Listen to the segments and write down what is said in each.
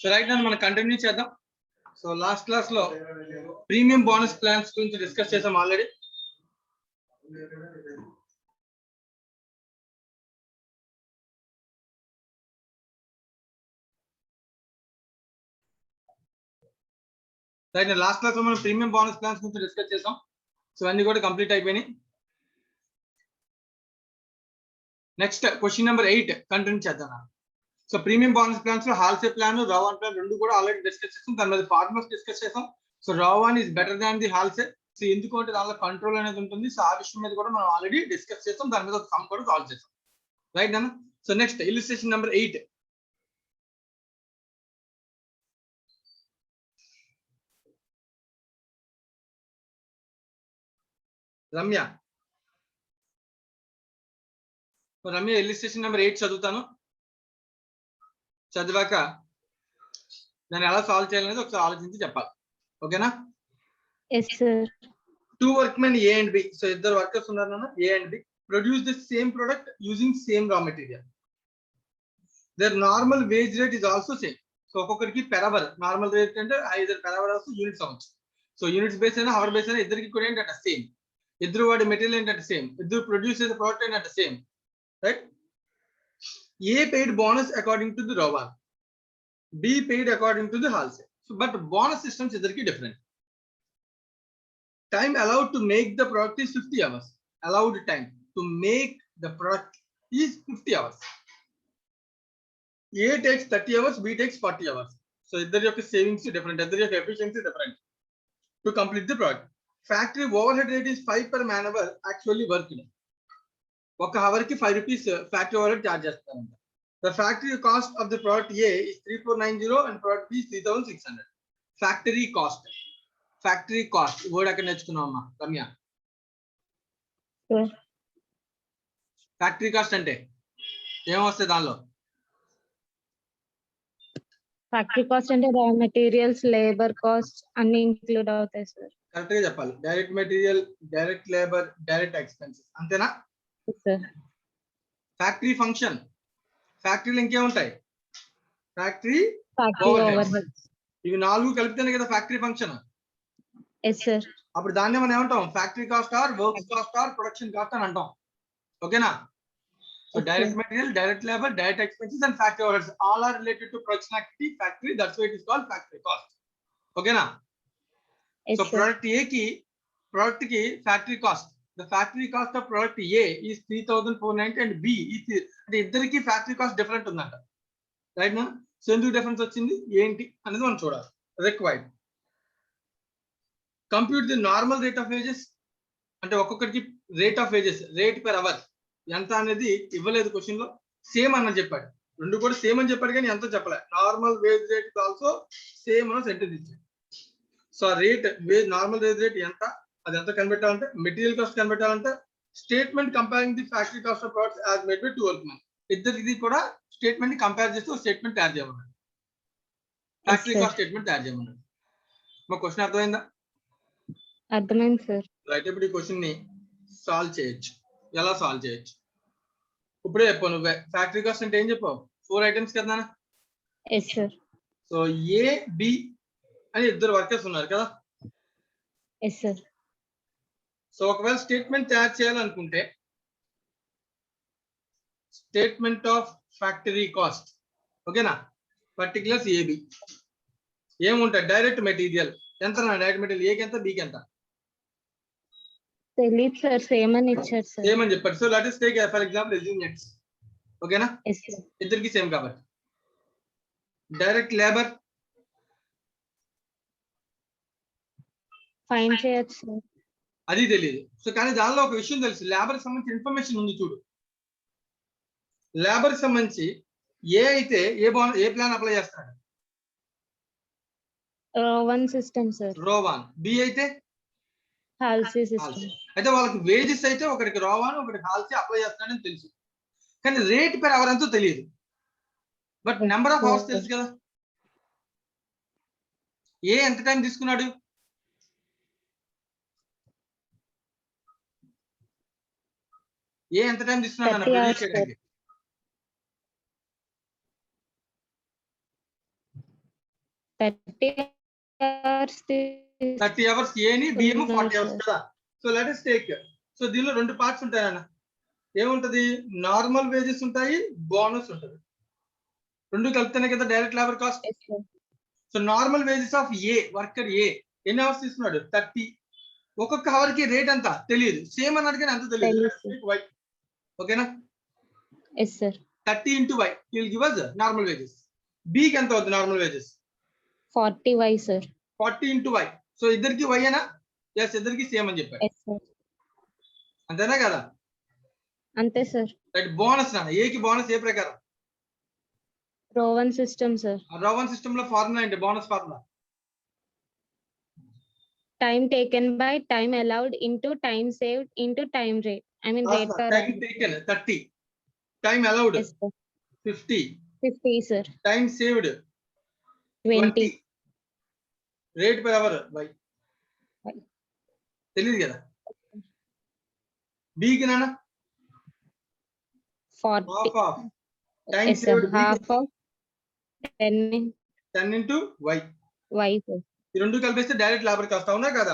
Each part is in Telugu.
సో రైట్ నన్ను మనం కంటిన్యూ చేద్దాం. సో లాస్ట్ క్లాస్ లో ప్రీమియం బోనస్ ప్లాన్స్ గురించి డిస్కస్ చేసాం ఆల్రెడీ. రైట్ లాస్ట్ క్లాస్ లో మనం ప్రీమియం బోనస్ ప్లాన్స్ గురించి డిస్కస్ చేసాం. సో అన్ని కూడా కంప్లీట్ అయిపోయినాయి. నెక్స్ట్ క్వశ్చన్ నెంబర్ 8 కంటిన్యూ చేద్దాం. సో ప్రీమియం బోనస్ ప్లాన్స్ లో హాల్సే ప్లాన్, రావాన్ ప్లాన్ రెండు కూడా ఆల్రెడీ డిస్కస్ చేసాం. దాని మీద ఫార్ములాస్ డిస్కస్ చేసాం. So Rowan is better than the Halsey. So ఎందుకంటే దానిలో కంట్రోల్ అనేది ఉంటుంది. సో ఆ విషయం మీద కూడా మనం ఆల్రెడీ డిస్కస్ చేసాం. దాని మీద సమ్ కూడా సాల్వ్ చేసాం. రైట్ అన్న. So next illustration number 8. Ramya illustration number 8 చదువుతాను. చదివాక దాన్ని ఎలా సాల్వ్ చేయాలనేది ఒకసారి ఆలోచించి చెప్పాలి. ఓకేనా? Yes, sir. Two workmen A and B. So ఇద్దరు వర్కర్స్ ఉన్నారు నాన్న, A and B. Produce the same product using same raw material. Their normal wage rate is also same. So ఒక్కొక్కరికి పెర్ అవర్ నార్మల్ రేట్ అంటే ఐదర్ పెర్ అవర్ అవచ్చు, యూనిట్స్ అవచ్చు. సో యూనిట్స్ బేస్ అయినా అవర్ బేస్ అయినా ఇద్దరికి కూడా ఏంటంటే సేమ్. ఇద్దరు వాడి మెటీరియల్ ఏంటంటే సేమ్. ఇద్దరు ప్రొడ్యూస్ చేసే ప్రోడక్ట్ ఏంటంటే same. Right? A paid bonus according to the raw, B paid according to the wholesale. So but bonus systems ఇద్దరికి different. Time allowed to make the product is 50 hours. Allowed time to make the product is 50 hours. A takes 30 hours, B takes 40 hours. So ఇద్దరి యొక్క సేవింగ్స్ డిఫరెంట్, ఇద్దరి యొక్క efficiency different to complete the product. Factory over head rate is 5 per man hour actually work. ఒక అవర్ కి 5 rupees factory over head charge చేస్తారంట. The factory cost of the product A is 3490 and product B is 3600. Factory cost. Factory cost. Word అక్కడ నేర్చుకున్నామమ్మా రమ్య. ఫ్యాక్టరీ కాస్ట్ అంటే ఏమొస్తాయి దానిలో? ఫ్యాక్టరీ కాస్ట్ అంటే రా మెటీరియల్స్, లేబర్ కాస్ట్ అన్ని ఇంక్లూడ్ అవుతాయి సార్. కరెక్ట్ గా చెప్పాలి. Direct material, direct labour, direct expenses, అంతేనా? Factory function. ఫ్యాక్టరీలు ఇంకేముంటాయి? Factory over head. ఇవి 4 కలిపితేనే కదా ఫ్యాక్టరీ ఫంక్షన్. అప్పుడు దాన్ని మనం ఏమంటాం? Factory cost or works cost or production cost అని అంటాం. ఓకేనా? So direct material, direct labour, direct expenses and factory overheads all are related to production activity factory. That's why it is called factory cost. ఓకేనా? సో ప్రొడక్ట్ ఏ కి factory cost. The factory cost of product A is 3490 and B is అంటే ఇద్దరికి ఫ్యాక్టరీ కాస్ట్ డిఫరెంట్ ఉందంట. రైట్ నా? సో ఎందుకు డిఫరెన్స్ వచ్చింది ఏంటి అనేది మనం చూడాలి. Required compute the normal rate of wages. అంటే ఒక్కొక్కరికి rate of wages, rate per hour ఎంత అనేది ఇవ్వలేదు క్వశ్చన్ లో. సేమ్ అన్న చెప్పాడు, రెండు కూడా సేమ్ అని చెప్పాడు కానీ ఎంత చెప్పలే. Normal wage rate also same అని సెంటెన్స్ ఇచ్చాడు. సో ఆ rate wage normal wage rate ఎంత, అది ఎంత కనిపెట్టాలంటే మెటీరియల్ కాస్ట్ కనిపెట్టాలంటే statement comparing the factory cost of products as made by 2 workmen. ఇద్దరికి కూడా స్టేట్మెంట్ కంపేర్ చేస్తూ స్టేట్మెంట్ తయారు చేయమన్నాడు. ఫ్యాక్టరీ కాస్ట్ స్టేట్మెంట్ తయారు చేయమన్నాడు. మా క్వశ్చన్ అర్థమైందా? అర్థమైంది సార్. రైట్. ఇప్పుడు ఈ క్వశ్చన్ ని సాల్వ్ చేయొచ్చు. ఎలా సాల్వ్ చేయొచ్చు ఇప్పుడే చెప్పావు నువ్వే. ఫ్యాక్టరీ కాస్ట్ అంటే ఏం చెప్పావు? 4 ఐటమ్స్ కదా. సో ఏ, బి అని ఇద్దరు వర్కర్స్ ఉన్నారు కదా. సో ఒకవేళ స్టేట్మెంట్ తయారు చేయాలనుకుంటే స్టేట్మెంట్ ఆఫ్ ఫ్యాక్టరీ కాస్ట్, ఓకేనా, పర్టికులర్స్ ఏబి ఏముంటాయి? డైరెక్ట్ మెటీరియల్ ఎంత? డైరెక్ట్ మెటీరియల్ ఏకి ఎంత, బికి ఎంత తెలియదు సార్. సేమ్ అని ఇచ్చారు సార్. సేమ్ అని చెప్పారు. So let us take for example units. ఓకేనా? ఇద్దరికి సేమ్ కాబట్టి. డైరెక్ట్ లేబర్ ఫైన్ చేయొచ్చు సార్. అది తెలియదు. సో కానీ దానిలో ఒక విషయం తెలుసు. లేబర్ సంబంధించి ఇన్ఫర్మేషన్ ఉంది చూడు. లేబర్ సంబంధించి ఏ అయితే ఏ ప్లాన్ అప్లై చేస్తాడు? Rowan system sir. Rowan. B అయితే హాల్సీ సిస్టమ్. అయితే వాళ్ళకి వేజెస్ అయితే ఒకరికి రోవాన్, ఒకరికి హాల్సీ అప్లై చేస్తాడని తెలుసు. కానీ రేట్ పెర్ అవర్ ఎంతో తెలియదు. బట్ నెంబర్ ఆఫ్ అవర్స్ తెలుసు కదా. ఏ ఎంత టైం తీసుకున్నాడు? ఏ ఎంత టైం తీసుకున్నాడు అన్న ప్రొడ్యూస్ చేయడానికి? 30 hours 30 hours A ని B ఏమో 40 hours కదా. So let us take, so దీనిలో రెండు పార్ట్స్ ఉంటాయి అన్న. ఏముంటది, నార్మల్ వేజెస్ ఉంటాయి, బోనస్ ఉంటుంది. రెండు కలిపితేనే కదా direct labour cost. So normal wages of A, worker A ఎన్ని అవర్స్ తీసుకున్నాడు, 30. ఒక్కొక్క అవర్ కి రేట్ అంతా తెలియదు, సేమ్ అన్నాడు కానీ అంత తెలియదు. వై, ఓకేనా? 30 into y will give us normal wages. B కి ఎంత అవుతుంది normal wages? 40y sir. 40 into y. So ఇద్దరికి y ఏనా? yes, ఇద్దరికి సేమ్ అని చెప్పాడు. అంతేనా కదా? అంతే సార్. రైట్. బోనస్ నాన్న, ఏ కి బోనస్ ఏ ప్రకారం? Rowan system sir. Rowan system లో ఫార్ములా ఏంటి, bonus formula? Time taken by time allowed into time saved into time rate. I mean rate per time taken 30, time allowed 50, 50 sir. Time saved 20, rate per hour by తెలియదు కదా. B కి నాన్న 40, half of time saved, half of 10 into y. sir. ఈ రెండు కలిపిస్తే డైరెక్ట్ లేబర్ కాస్ట్, అవునా కదా?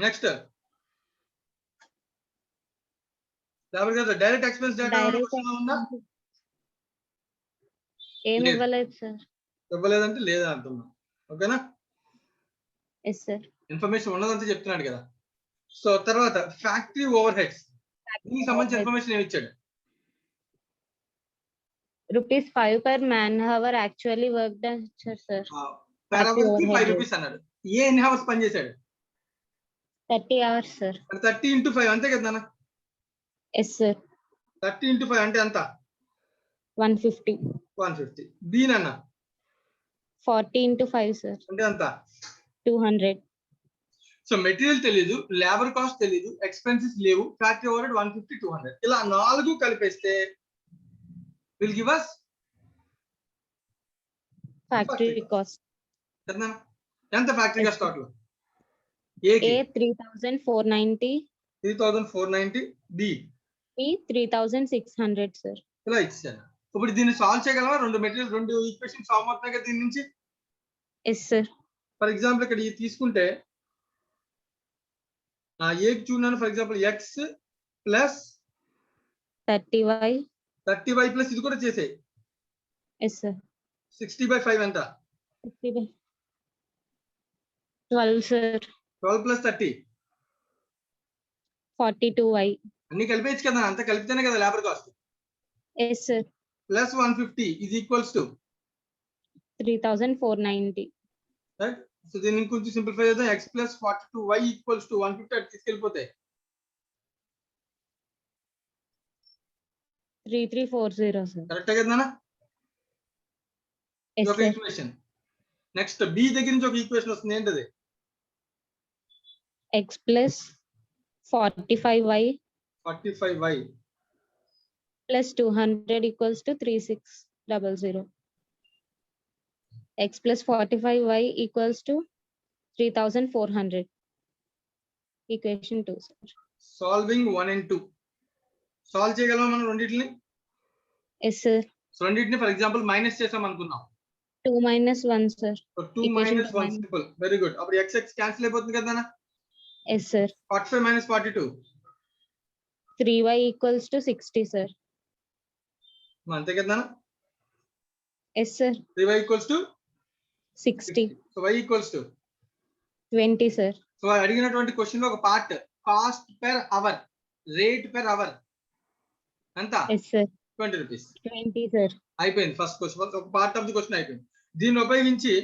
Next labour cost direct expense data ఉందా? ఏమి ఇవ్వలేదు సార్. ఇవ్వలేదంటే లేదా అంటున్నా, ఓకేనా? Yes sir. ఇన్ఫర్మేషన్ ఉన్నదంతా చెప్తున్నాడు కదా. సో తర్వాత ఫ్యాక్టరీ ఓవర్ హెడ్స్, దీనికి సంబంధించిన ఇన్ఫర్మేషన్ ఏమి ఇచ్చాడు? ₹5 per man hour actually worked sir. Per hour కి 5 రూపీస్ అన్నాడు. ఏ ఎన్ని అవర్స్ పని చేశాడు? 30 hours సార్. 30 into 5 అంతే కదా నాన్న? Yes sir. 30 into 5 అంటే ఎంత? 150. 150. దీనన్న 40 into 5 సార్. అంటే ఎంత? 200. సో మెటీరియల్ తెలీదు, లేబర్ కాస్ట్ తెలీదు, ఎక్స్పెన్సెస్ లేవు, ఫ్యాక్టరీ ఓవర్ హెడ్ 150, 200 ఇలా నాలుగు కలిపేస్తే will give us factory cost. ఎంత factory cost total? A 3490, 3490, B 3600 sir. ఇలా ఇచ్చాను. ఇప్పుడు దీన్ని సాల్వ్ చేయగలమా? రెండు మెటీరియల్, రెండు ఈక్వేషన్ ఫార్మ్ అవుతున్నాయి కదా దీని నుంచి. Yes sir. ఫర్ ఎగ్జాంపుల్ ఇక్కడ ఇది తీసుకుంటే ఏ చూడండి, for example x plus 30y plus ఇది కూడా చేసే. Yes sir. 60/5 ఎంత? 12 సార్. 12 plus 30 42y. అన్ని కలిపేయచ్చు కదా, అంత కలిపితేనే కదా labour cost. Yes sir. Plus 150 is equals to 3490. Right. So దీన్ని ఇంకొంచెం సింప్లిఫై చేద్దాం. x plus 42y equals to 150 అటు తీసుకెళ్ళిపోతాయి. 3340 సార్. కరెక్ట్ కదా నాన్న? ఎస్ ఒక సార్. ఈక్వేషన్. నెక్స్ట్ b దగ్గర నుంచి ఒక ఈక్వేషన్ వస్తుంది, ఏంటది? x plus 45y 45y plus 200 equals to 3600. X plus 45y equals to 3400. Equation 2 sir. Solving 1 and 2 solve చేయగలమా మనం రెండింటిని? Yes sir. సో రెండింటిని ఫర్ ఎగ్జాంపుల్ మైనస్ చేసాం అనుకున్నాం. 2 minus 1 sir. So 2 minus 1 simple, very good. అప్పుడు x క్యాన్సిల్ అయిపోతుంది కదా నాన్న? Yes sir. 45 minus 42 3y equals to 60 sir. అంతే కదా నాన్న? Yes sir. 3y equals to 60. So y equals to 20 sir. So అడిగినటువంటి క్వశ్చన్ లో ఒక part cost per hour, rate per hour ఎంత? Yes sir. 20 రూపీస్. 20 sir. అయిపోయింది ఫస్ట్ క్వశ్చన్, ఒక పార్ట్ ఆఫ్ ది క్వశ్చన్ అయిపోయింది. దీన్ని ఉపయోగించి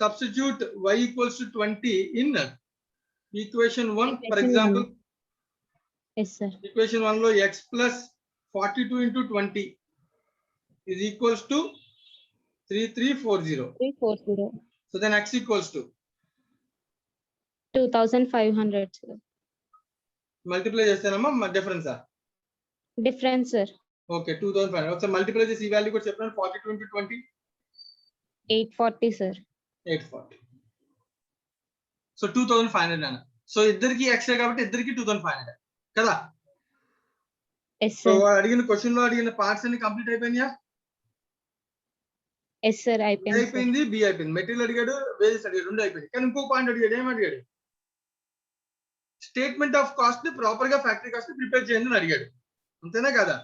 substitute y equals to 20 in equation 1. For example Yes sir. Equation 1 లో x plus 42 into 20 is equals to 3340. 340. So then x equals to 2500 sir. Multiply చేస్తానమ్మా డిఫరెన్స్. Difference sir. ఓకే 2500. ఒకసారి మల్టిప్లై చేసి ఈ వాల్యూ కూడా చెప్పండి. 42 into 20 840 sir. 840. సో 2500 అన్న. సో ఇద్దరికి x కాబట్టి ఇద్దరికి 2500 కదా? Yes so sir. అడిగిన క్వశ్చన్ లో అడిగిన పార్ట్స్ అన్ని కంప్లీట్ అయిపోయినాయా? ఎస్ సార్ A అయిపోయింది సార్. అయిపోయింది, బి అయిపోయింది. మెటీరియల్ అడిగాడు, వేజెస్ అడిగాడు, రెండు అయిపోయింది. కానీ ఇంకో పాయింట్ అడిగాడు, ఏం అడిగాడు? స్టేట్మెంట్ ఆఫ్ కాస్ట్ ని ప్రాపర్ గా ఫ్యాక్టరీ కాస్ట్ ని ప్రిపేర్ చేయండి అని అడిగాడు. అంతేనా కదా?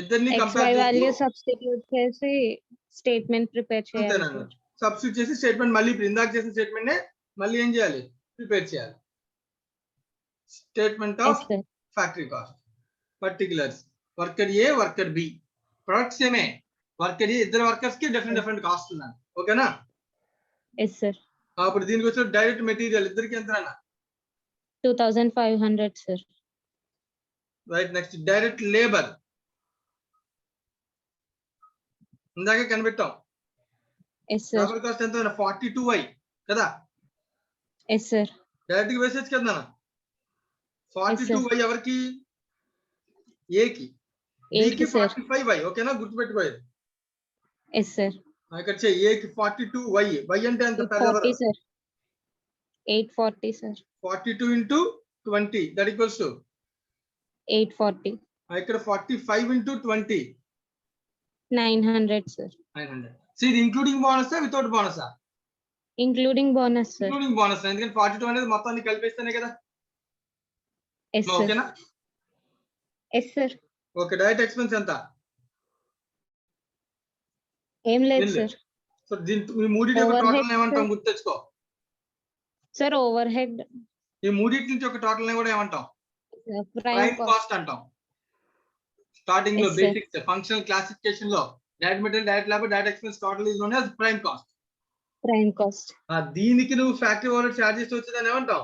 ఇద్దరిని XY కంపేర్ వాల్యూ చేసి సబ్స్టిట్యూట్ చేసి స్టేట్మెంట్ ప్రిపేర్ చేయాలి అంతేనా సార్. సబ్స్టిట్యూట్ చేసి స్టేట్మెంట్ మళ్ళీ ఇప్పుడు ఇందాక చేసిన స్టేట్మెంట్ నే మళ్ళీ ఏం చేయాలి? ప్రిపేర్ చేయాలి. Statement yes of sir. Factory cost, particulars, worker A, worker B, products ఏమే, వర్కర్ ఏ, ఇద్దరు వర్కర్స్ కి డిఫరెంట్ కాస్ట్ ఉన్నాను. ఓకేనా? Yes sir. అప్పుడు దీనికి వచ్చి డైరెక్ట్ మెటీరియల్ ఇద్దరికి ఎంత? 2500 sir. Right. Next direct labour ఇందాకే కనిపెట్టాం. Yes sir. లేబర్ కాస్ట్ ఎంత? 42y కదా? Yes sir. డైరెక్ట్ గా వేసేచ్చు కదా? 42y ఎవరికి? ఏకి. ఏకి 45y. ఓకేనా? గుర్తుపెట్టుకోలేదు. Yes sir. ఇక్కడ ఏకి 42y. y అంటే ఎంత? 40 sir. 840 sir. 42 into 20 that equals to 840. ఇక్కడ 45 into 20 900 సార్. 900. See ఇది including bonus without bonus? Including bonus sir. Including bonus, ఎందుకంటే 42 అనేది మొత్తాన్ని కలిపేస్తేనే కదా. Yes sir. ఓకేనా? Yes sir. Okay. Direct expense ఎంత? ఏం లేదు సార్. సో దీని ఈ మూడింటి యొక్క టోటల్ ఏమంటాం? గుర్తెచ్చుకో. Sir overhead. ఈ మూడింటి నుంచి ఒక టోటల్ కూడా ఏమంటాం? ప్రైమ్ కాస్ట్ అంటాం. స్టార్టింగ్ లో బేసిక్స్ ఫంక్షనల్ క్లాసిఫికేషన్ లో direct material, direct labour, direct expense total is known as prime cost. Prime cost. దీనికి నువ్వు ఫ్యాక్టరీ ఓవర్ చార్జెస్ వచ్చేదని ఏమంటాం?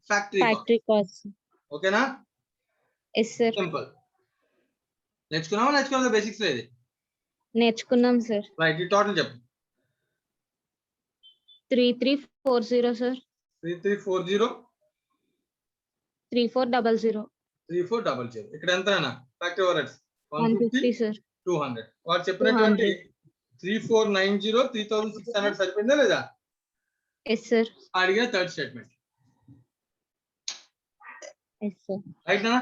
Factory cost. ఓకేనా? Yes sir. సింపుల్. నేర్చుకోవాలి బేసిక్స్ లో ఇది. నేర్చుకున్నాం సార్. రైట్. ఈ టోటల్ చెప్పు. 3340 సార్. 3340 3400. 3400. ఇక్కడ ఎంతనా ఫ్యాక్టరీ ఓవర్ హెడ్స్? 150 సార్. 200. వాడు చెప్పినటువంటి 3490 3600 సరిపోయిందా లేదా? Yes sir. అడిగిన third statement. Yes sir. Right నా?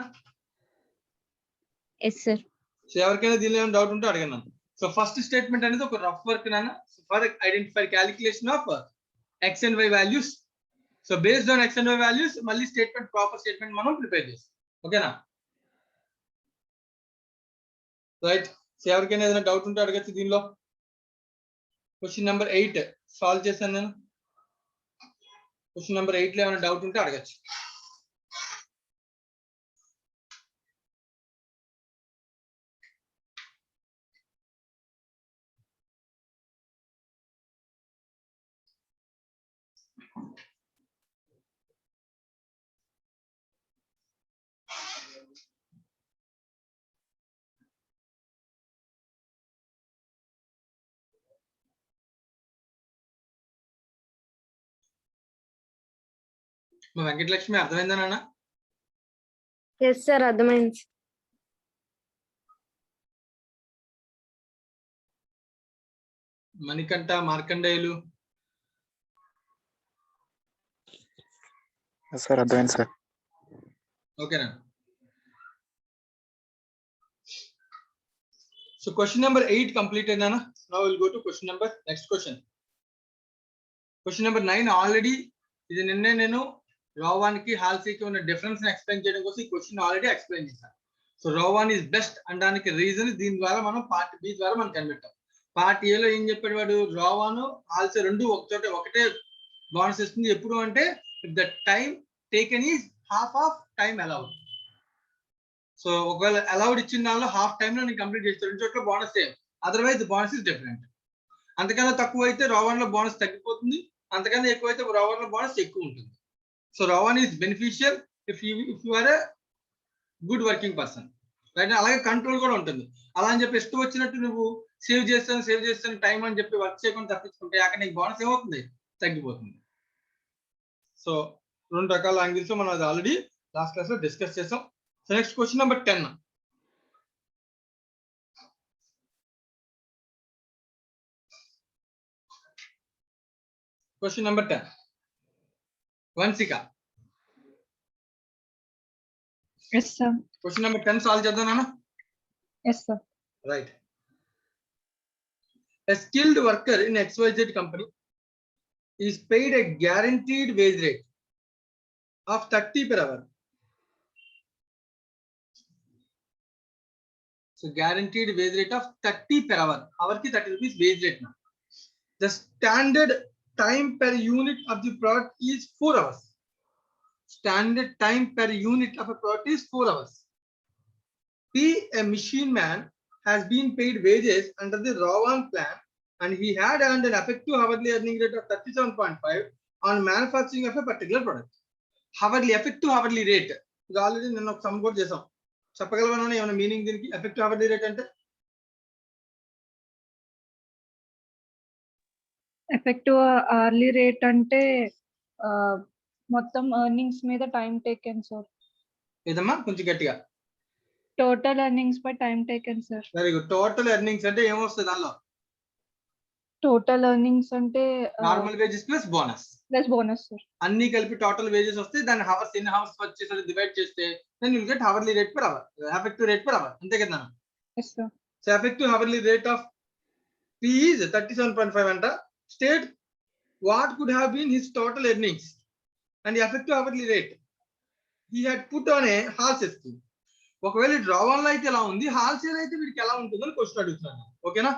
Yes sir. సో ఎవరికైనా దీనిలో ఏమైనా డౌట్ ఉంటే అడగండి. సో ఫస్ట్ స్టేట్మెంట్ అనేది ఒక రఫ్ వర్క్ నాన్న for identify calculation of x and y values. So based on x and y values మళ్ళీ స్టేట్మెంట్, ప్రాపర్ స్టేట్మెంట్ మనం ప్రిపేర్ చేస్తాం. ఓకేనా? రైట్. సో ఎవరికైనా ఏదైనా డౌట్ ఉంటే అడగచ్చు దీనిలో. క్వశ్చన్ నెంబర్ 8 సాల్వ్ చేశాను నేను. క్వశ్చన్ నెంబర్ 8 లో ఏమైనా డౌట్ ఉంటే అడగచ్చు. మా వెంకటలక్ష్మి అర్థమైందా నాన్న? ఎస్ సార్ అర్థమైంది. మణికంఠ, మార్కండేయులు? సార్ అర్థమైంది సార్. ఓకేనా? సో క్వశ్చన్ నెంబర్ 8 కంప్లీట్ అయిందా? Now will go to question number next question. Question number 9 already ఇది నిన్నే నేను రోవాన్ కి హాల్సీకి ఉన్న డిఫరెన్స్ ఎక్స్ప్లెయిన్ చేయడం కోసం ఈ క్వశ్చన్ ఆల్రెడీ ఎక్స్ప్లెయిన్ చేశాను. సో రోవాన్ ఈజ్ బెస్ట్ అనడానికి రీజన్ దీని ద్వారా మనం పార్ట్ బి ద్వారా మనం కనిపెట్టాం. పార్ట్ ఏలో ఏం చెప్పాడు వాడు? రోవాను హాల్సీ రెండు ఒకటే బోనస్ ఇస్తుంది. ఎప్పుడు అంటే the time taken is half of time allowed. So ఒకవేళ అలౌడ్ ఇచ్చిన దానిలో హాఫ్ టైమ్ లో నేను కంప్లీట్ చేస్తాను. రెండు చోట్ల bonus same, otherwise bonus is different. అంతకన్నా తక్కువ అయితే రోవాన్ లో బోనస్ తగ్గిపోతుంది, అంతకన్నా ఎక్కువ అయితే రోవాన్ లో బోనస్ ఎక్కువ ఉంటుంది. So Rowan is beneficial if you are a good working person. Right. అలాగే కంట్రోల్ కూడా ఉంటుంది. అలా అని చెప్పి ఇష్టం వచ్చినట్టు నువ్వు సేవ్ చేస్తాను టైం అని చెప్పి వర్క్ చేయకుండా తప్పించుకుంటే అక్కడ నీకు బోనస్ ఏమవుతుంది? తగ్గిపోతుంది. సో రెండు రకాల యాంగిల్స్ మనం అది ఆల్రెడీ లాస్ట్ క్లాస్ లో డిస్కస్ చేసాం. So next question number 10. Question number 10 Vamshika. Yes, sir. Question number 10 solve చేద్దాం నాన్న. Yes, sir. Right. A skilled worker in XYZ company is paid a guaranteed wage rate of 30 per hour. So guaranteed wage rate of 30 per hour. Hour ki 30 rupees wage rate na. The standard time per unit of the product is 4 hours. Standard time per unit of a product is 4 hours. P, a machine man, has been paid wages under the Rawan plan, and he had earned an effective hourly earning rate of 37.5 on manufacturing of a particular product. Hourly, effective hourly rate. ఇది ఆల్రెడీ నేను ఒక సమ్ కూడా చేసాం. చెప్పగలవా ఏమైనా మీనింగ్ దీనికి? ఎఫెక్టివ్ అవర్లీ రేట్ అంటే ఎఫెక్టివ్ అవర్లీ రేట్ అంటే మొత్తం ఎర్నింగ్స్ మీద టైం టేకెన్ సార్. ఏదమ్మా కొంచెం గట్టిగా? Total earnings by time taken sir. Very good. Total earnings అంటే ఏమొస్తుంది దానిలో? టోటల్ ఎర్నింగ్స్ అంటే normal wages plus bonus. Plus bonus sir. అన్ని కలిపి టోటల్ వేజెస్ వస్తే దాని హవర్స్ ఎన్ని హవర్స్ వర్క్ చేసి డివైడ్ చేస్తే then you will get hourly rate per hour, effective rate per hour. అంతే కదా? Yes sir. So effective hourly rate of P is 37.5 అంట. State what could have been his total earnings and the effective hourly rate he had put on a wholesale scheme. ఒకవేళ డ్రావన్ లో అయితే ఎలా ఉంది, హాల్సేల్ అయితే వీడికి ఎలా ఉంటుందని క్వశ్చన్ అడుగుతున్నాను. ఓకేనా?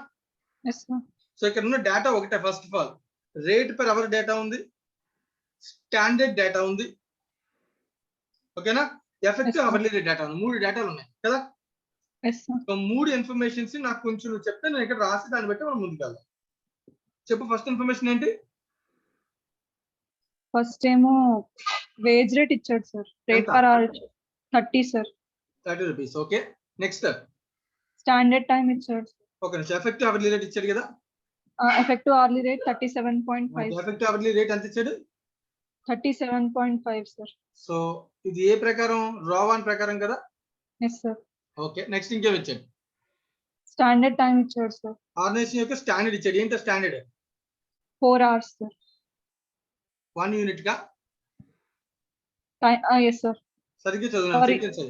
Yes sir. సో ఇక్కడ ఉన్న డేటా ఒకటే. First of all rate per hour data ఉంది, స్టాండర్డ్ డేటా ఉంది, ఓకేనా? ఎఫెక్టివ్ అవర్లీ రేట్ డేటా ఉంది. 3 డేటాలు ఉన్నాయి కదా? Yes sir. సో 3 ఇన్ఫర్మేషన్స్ నాకు కొంచెం నువ్వు చెప్తే నేను ఇక్కడ రాసి దాన్ని బట్టి మనం ముందుకు వెళ్దాం. చెప్పు. ఫస్ట్ ఇన్ఫర్మేషన్ ఏంటి? ఫస్ట్ ఏమో వేజ్ రేట్ ఇచ్చాడు sir. Rate per hour 30 sir. 30 rupees. Okay. Next standard time ఇచ్చాడు. ఓకే. ఎఫెక్టివ్ అవర్లీ రేట్ ఇచ్చాడు కదా? Effective hourly rate 37.5. Effective hourly rate ఎంత ఇచ్చాడు? 37.5 సార్. సో ఇది ఏ ప్రకారం? రావాన్ ప్రకారం కదా? Yes sir. ఓకే. నెక్స్ట్ ఇంకేం ఇచ్చాడు? స్టాండర్డ్ టైం ఇచ్చాడు సార్. ఆర్గనైజేషన్ యొక్క స్టాండర్డ్ ఇచ్చాడు. ఏంటో స్టాండర్డ్? 4 hours sir. 1 యూనిట్ గా? Yes sir. సరిగ్గా చదువు.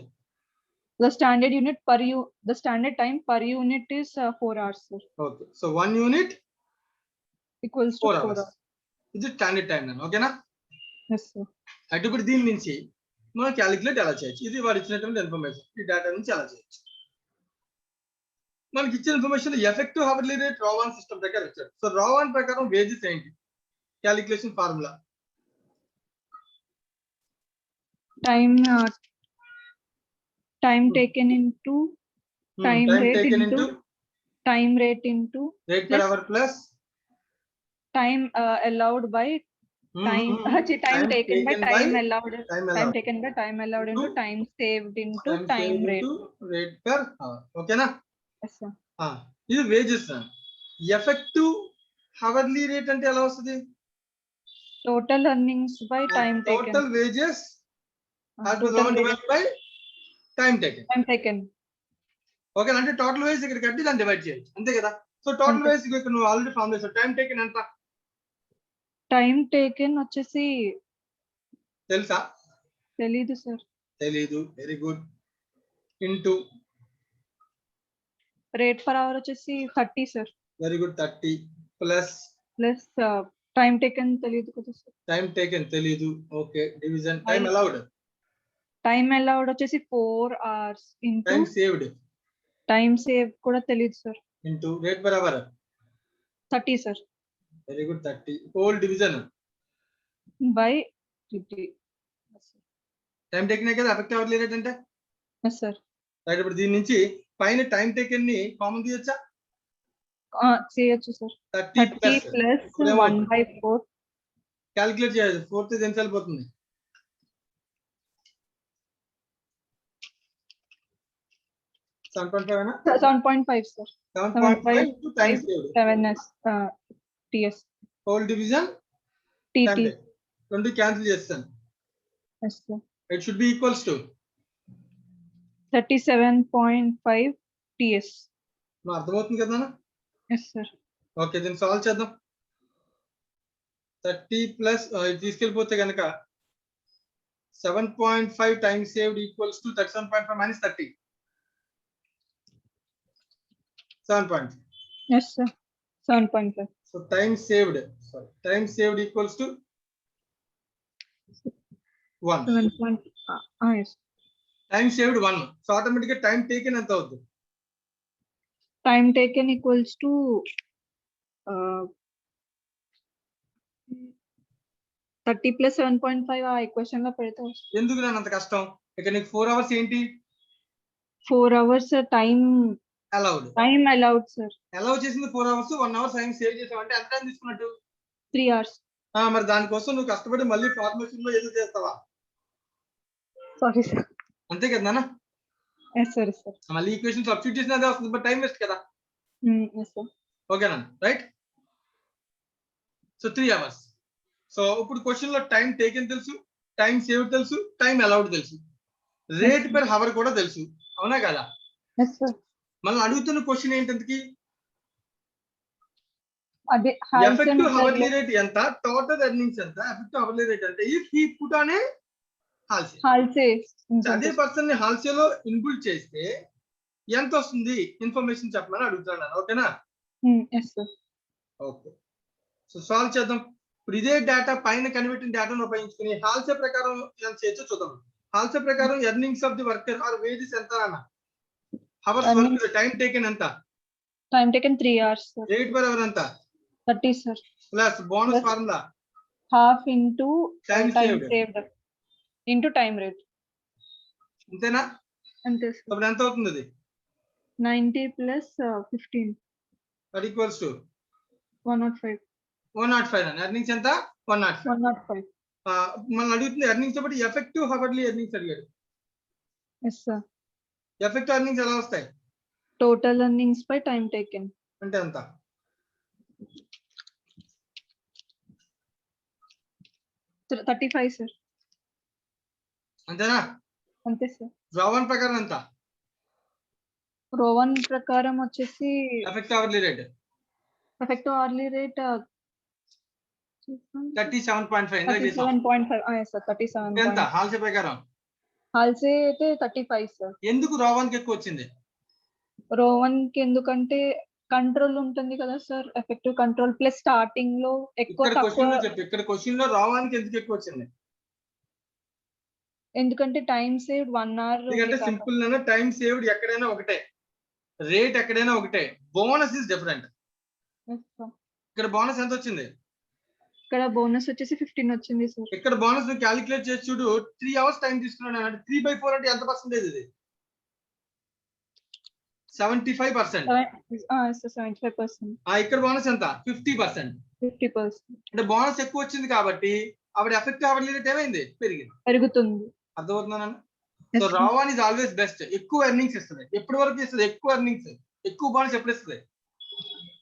The standard time per unit is 4 hours sir. Okay, so 1 unit equals to 4 hours. This is standard time then. Okay na? Yes sir. అయితే ఇప్పుడు దీని నుంచి మనం క్యాలిక్యులేట్ ఎలా చేయొచ్చు? ఇది వాడు ఇచ్చినటువంటి ఇన్ఫర్మేషన్. ఈ డేటా నుంచి ఎలా చేయొచ్చు? మనకి ఇచ్చిన information effective hourly rate Rowan system ప్రకారం ఇచ్చారు. సో రావాన్ ప్రకారం వేజెస్ ఏంటి? Calculation formula time taken into time rate into time rate into rate per hour plus time allowed by time time taken by time allowed into time saved into time rate per hour. Okay na? Yes sir. ఇది wages na. Effective hourly rate అంటే ఎలా వస్తుంది? Total earnings by time taken. Total wages divided by time taken. Okay అంటే టోటల్ వేజ్ ఇక్కడ కట్టి దాన్ని డివైడ్ చేయొచ్చు. అంతే కదా? సో టోటల్ వేజ్ ఇక్కడ నువ్వు ఆల్రెడీ ఫార్మ్ చేసావు. టైం టేకెన్ ఎంత? టైం టేకెన్ వచ్చేసి తెలుసా? తెలీదు సార్. తెలీదు. Very good. Into rate per hour వచ్చేసి 30 sir. Very good. 30 plus time taken తెలీదు కదా సార్. టైం టేకెన్ తెలీదు. Okay. Division time allowed. Time allowed వచ్చేసి 4 hours into time saved. Time save కూడా తెలియదు sir. Into rate per hour 30 sir. Very good. 30 whole division by 50. Time taken కదా ఎఫెక్టివ్ అవర్లీ రేట్ అంటే? Yes sir. రైట్. ఇప్పుడు దీని నుంచి పైన టైం టేకెన్ ని కామన్ తీయొచ్చా? చేయొచ్చు సార్. 30 ప్లస్ 1/4 క్యాలిక్యులేట్ చేయాలి. 4 తో ఎంత వెళ్ళిపోతుంది? 7.5 అనా? 7.5 sir. 7.5 to time saved. 7s ts whole division tt. రెండు క్యాన్సిల్ చేస్తాను. yes sir. It should be equals to 37.5 ts. నా అర్థమవుతుంది కదా? yes sir. ఓకే. దీన్ని సాల్వ్ చేద్దాం. 30 ప్లస్ తీసుకెళ్ళిపోతే కనుక 7.5 time saved equals to 37.5 minus 30. 7.5. yes sir. 7.5. So time saved equals to 1. 7. Yes. Time saved 1. So automatically time taken ఎంత అవుతుంది? Time taken equals to 30 plus 7.5 ఆ equation లో పెడితే వస్తుంది. ఎందుకు నాన్న అంత కష్టం? ఇక్కడ నీకు 4 hours ఏంటి? 4 hours time allowed sir. allow చేసింది 4 hours, 1 hour టైం సేవ్ చేసావు అంటే ఎంత టైం తీసుకున్నట్టు? 3 hours. మరి దానికోసం నువ్వు కష్టపడి మళ్ళీ ఫార్మేషన్ లో ఏదో చేస్తావా? Sorry sir. అంతే కదా నాన్న? Yes sir. మళ్ళీ ఈక్వేషన్ సబ్స్టిట్యూట్ చేసినా అదే వస్తుంది, బట్ టైం వేస్ట్ కదా. Yes sir. ఓకేనా, రైట్? So 3 hours. సో ఇప్పుడు క్వశ్చన్ లో టైం టేకెన్ తెలుసు, టైం సేవ్ తెలుసు, టైం అలౌడ్ తెలుసు, రేట్ పర్ హవర్ కూడా తెలుసు, అవునా కదా? Yes sir. మళ్ళీ అడుగుతున్న క్వశ్చన్ ఏంటంటే అదే ఎఫెక్టివ్ హవర్లీ రేట్ ఎంత, టోటల్ ఎర్నింగ్స్ ఎంత, ఎఫెక్టివ్ హవర్లీ రేట్ ఎంత, if he put on a Halsey. అదే పర్సన్ ని హాల్సేలో ఇన్బుల్డ్ చేస్తే ఎంత వస్తుంది ఇన్ఫర్మేషన్ చెప్పమని అడుగుతున్నాను. ఓకేనా? yes sir. Okay, so solve చేద్దాం. ఇప్పుడు ఇదే డేటా పైన కనిపెట్టిన డేటాను ఉపయోగించుకుని హాల్సే ప్రకారం ఎంత చేయొచ్చో చూద్దాం. హాల్సే ప్రకారం earnings of the worker or wages ఎంత అన్న, హవర్స్ వర్క్, టైం టేకెన్ ఎంత, Time taken 3 hours sir. Rate per hour ఎంత, 30 sir. Plus bonus formula Half into Time time saved. saved into time rate. అంతేనా? అంతే sir. అప్పుడు ఎంత అవుతుంది అది? 90 plus 15. That equals to 105. 105 అని. ఎర్నింగ్స్ ఎంత? 105. 105. మనం అడుగుతుంది ఎర్నింగ్స్ బట్టి ఎఫెక్టివ్ హవర్లీ ఎర్నింగ్స్ అడిగాడు. Yes sir. ఎఫెక్టివ్ ఎర్నింగ్స్ ఎలా వస్తాయి? Total earnings by time taken. అంటే ఎంత? 35 sir. అంతేనా? అంతే సార్. రోవన్ ప్రకారం ఎంత? రోవన్ ప్రకారం వచ్చేసి effective hourly rate effective hourly rate 37.5. 37.5. yes sir. 37. ఎంత హాల్సే ప్రకారం? హాల్సే అయితే 35 సార్. ఎందుకు రోవన్ కి ఎక్కువ వచ్చింది? రోవన్ కి ఎందుకంటే కంట్రోల్ ఉంటుంది కదా sir, effective control plus starting లో ఎక్కువ తక్కువ. ఇక్కడ క్వశ్చన్ లో రోవన్ కి ఎందుకు ఎక్కువ వచ్చింది? ఎందుకంటే టైం సేవ్డ్ 1 hour. ఎందుకంటే సింపుల్ గా టైం సేవ్డ్ ఎక్కడైనా ఒకటే, రేట్ ఎక్కడైనా ఒకటే, బోనస్ ఇస్ డిఫరెంట్. ఇక్కడ బోనస్ ఎంత వచ్చింది? ఇక్కడ బోనస్ వచ్చేసి 15 వచ్చింది సార్. ఇక్కడ బోనస్ ను క్యాలిక్యులేట్ చేసి చూడు, 3 hours టైం తీసుకున్నాను అంటే 3/4 అంటే ఎంత పర్సెంటేజ్ ఇది? 75%. 75%. ఇక్కడ బోనస్ ఎంత? 50%. 50%. అంటే బోనస్ ఎక్కువ వచ్చింది కాబట్టి ఆవిడ ఎఫెక్టివ్ అవర్లీ రేట్ ఏమైంది? పెరుగుతుంది. అర్థమవుతుందా? So Rowan is always best. ఎక్కువ ఎర్నింగ్స్ ఇస్తుంది. ఎప్పటి వరకు ఇస్తుంది? ఎక్కువ ఎర్నింగ్స్, ఎక్కువ బోనస్ ఎప్పుడు ఇస్తుంది?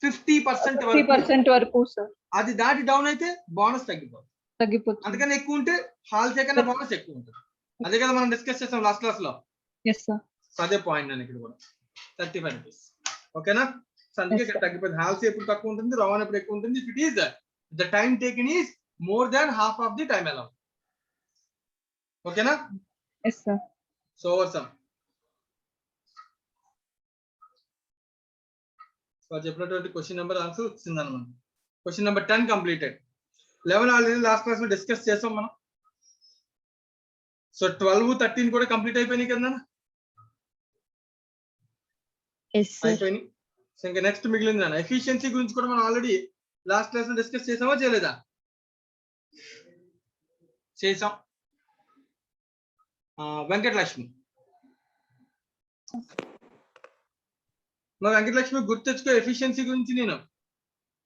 50% వరకు సార్. అది దాటి డౌన్ అయితే బోనస్ తగ్గిపోతుంది. అందుకని ఎక్కువ ఉంటే హాల్సే కన్నా బోనస్ ఎక్కువ ఉంటుంది. అదే కదా మనం డిస్కస్ చేసాం లాస్ట్ క్లాస్ లో. yes sir. అదే పాయింట్ నేను ఇక్కడ కూడా 35 rupees. ఓకేనా? సో అందుకే ఇక్కడ తగ్గిపోతుంది. హాల్సే ఎప్పుడు తక్కువ ఉంటుంది, రోవన్ ఎప్పుడు ఎక్కువ ఉంటుంది. If it is the time taken is more than half of the time allowed. ఓకేనా? yes sir. So over some. So చెప్పినటువంటి క్వశ్చన్ నెంబర్ ఆన్సర్ వచ్చింది అన్నమాట. Question number 10 completed. 11 already last class లో డిస్కస్ చేసాం మనం. సో 12, 13 కూడా కంప్లీట్ అయిపోయినాయి కదా? అయిపోయినాయి. సో ఇంకా నెక్స్ట్ మిగిలింది నాన్న ఎఫిషియన్సీ గురించి కూడా మనం ఆల్రెడీ లాస్ట్ క్లాస్ లో డిస్కస్ చేసామా చేయలేదా? చేసాం. వెంకటలక్ష్మి, మా వెంకటలక్ష్మి గుర్తు తెచ్చుకో, ఎఫిషియన్సీ గురించి నేను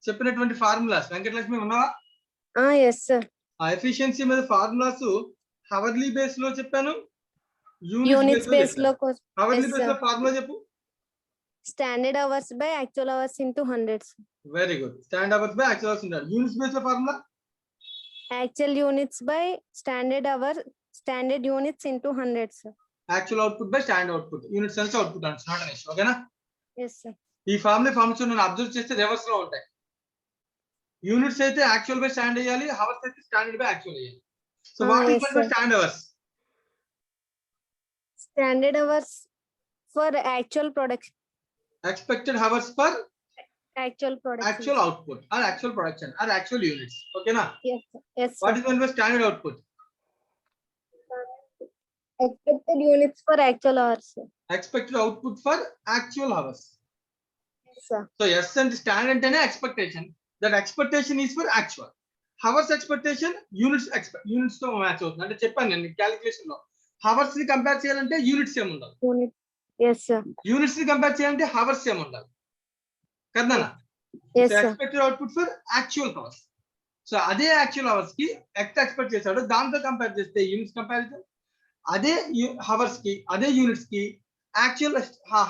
చెప్పినటువంటి ఫార్ములాస్. వెంకటలక్ష్మి ఉన్నావా? yes sir. ఆ ఎఫిషియన్సీ మీద ఫార్ములాస్ హవర్లీ బేస్ లో చెప్పాను, యూనిట్స్ బేస్ లో. హవర్లీ బేస్ లో ఫార్ములా చెప్పు. Standard hours by actual hours into 100. Very good. Standard hours by actual hours. Units base లో formula actual units by standard hour, standard units into 100 sir. Actual output by standard output. Units అంటే అవుట్పుట్ అంటే నాట్ అన్ ఇష్యూ. ఓకేనా? yes sir. ఈ ఫార్మ్స్ నేను అబ్జర్వ్ చేస్తే రివర్స్ లో ఉంటాయి. యూనిట్స్ అయితే యాక్చువల్ బై స్టాండర్డ్ అయ్యాలి, హవర్స్ అయితే స్టాండర్డ్ బై యాక్చువల్ అయ్యాలి. So what is by standard hours? Standard hours for actual production. Expected hours per Actual production. Actual output or actual production or actual units. Okay na? Yes, sir. Yes, What sir. is meant by standard output? Expected units for actual hours, sir. Expected output for actual hours. Yes, sir. So yes and standard అంటేనే expectation. That expectation is for actual. Hours expectation units తో మ్యాచ్ అవుతుంది. అంటే చెప్పాను నేను క్యాలిక్యులేషన్ లో హవర్స్ ని కంపేర్ చేయాలంటే యూనిట్స్ ఏమి ఉండాలి, Unit. Yes, sir. యూనిట్స్ ని కంపేర్ చేయాలంటే హవర్స్ ఏమి ఉండాలి కదా. Yes, so sir. Expected output for actual hours. So అదే యాక్చువల్ అవర్స్ కి ఎంత ఎక్స్పెక్ట్ చేశాడో దాంతో కంపేర్ చేస్తే యూనిట్స్ కంపారిజన్, అదే హవర్స్ కి అదే యూనిట్స్ కి యాక్చువల్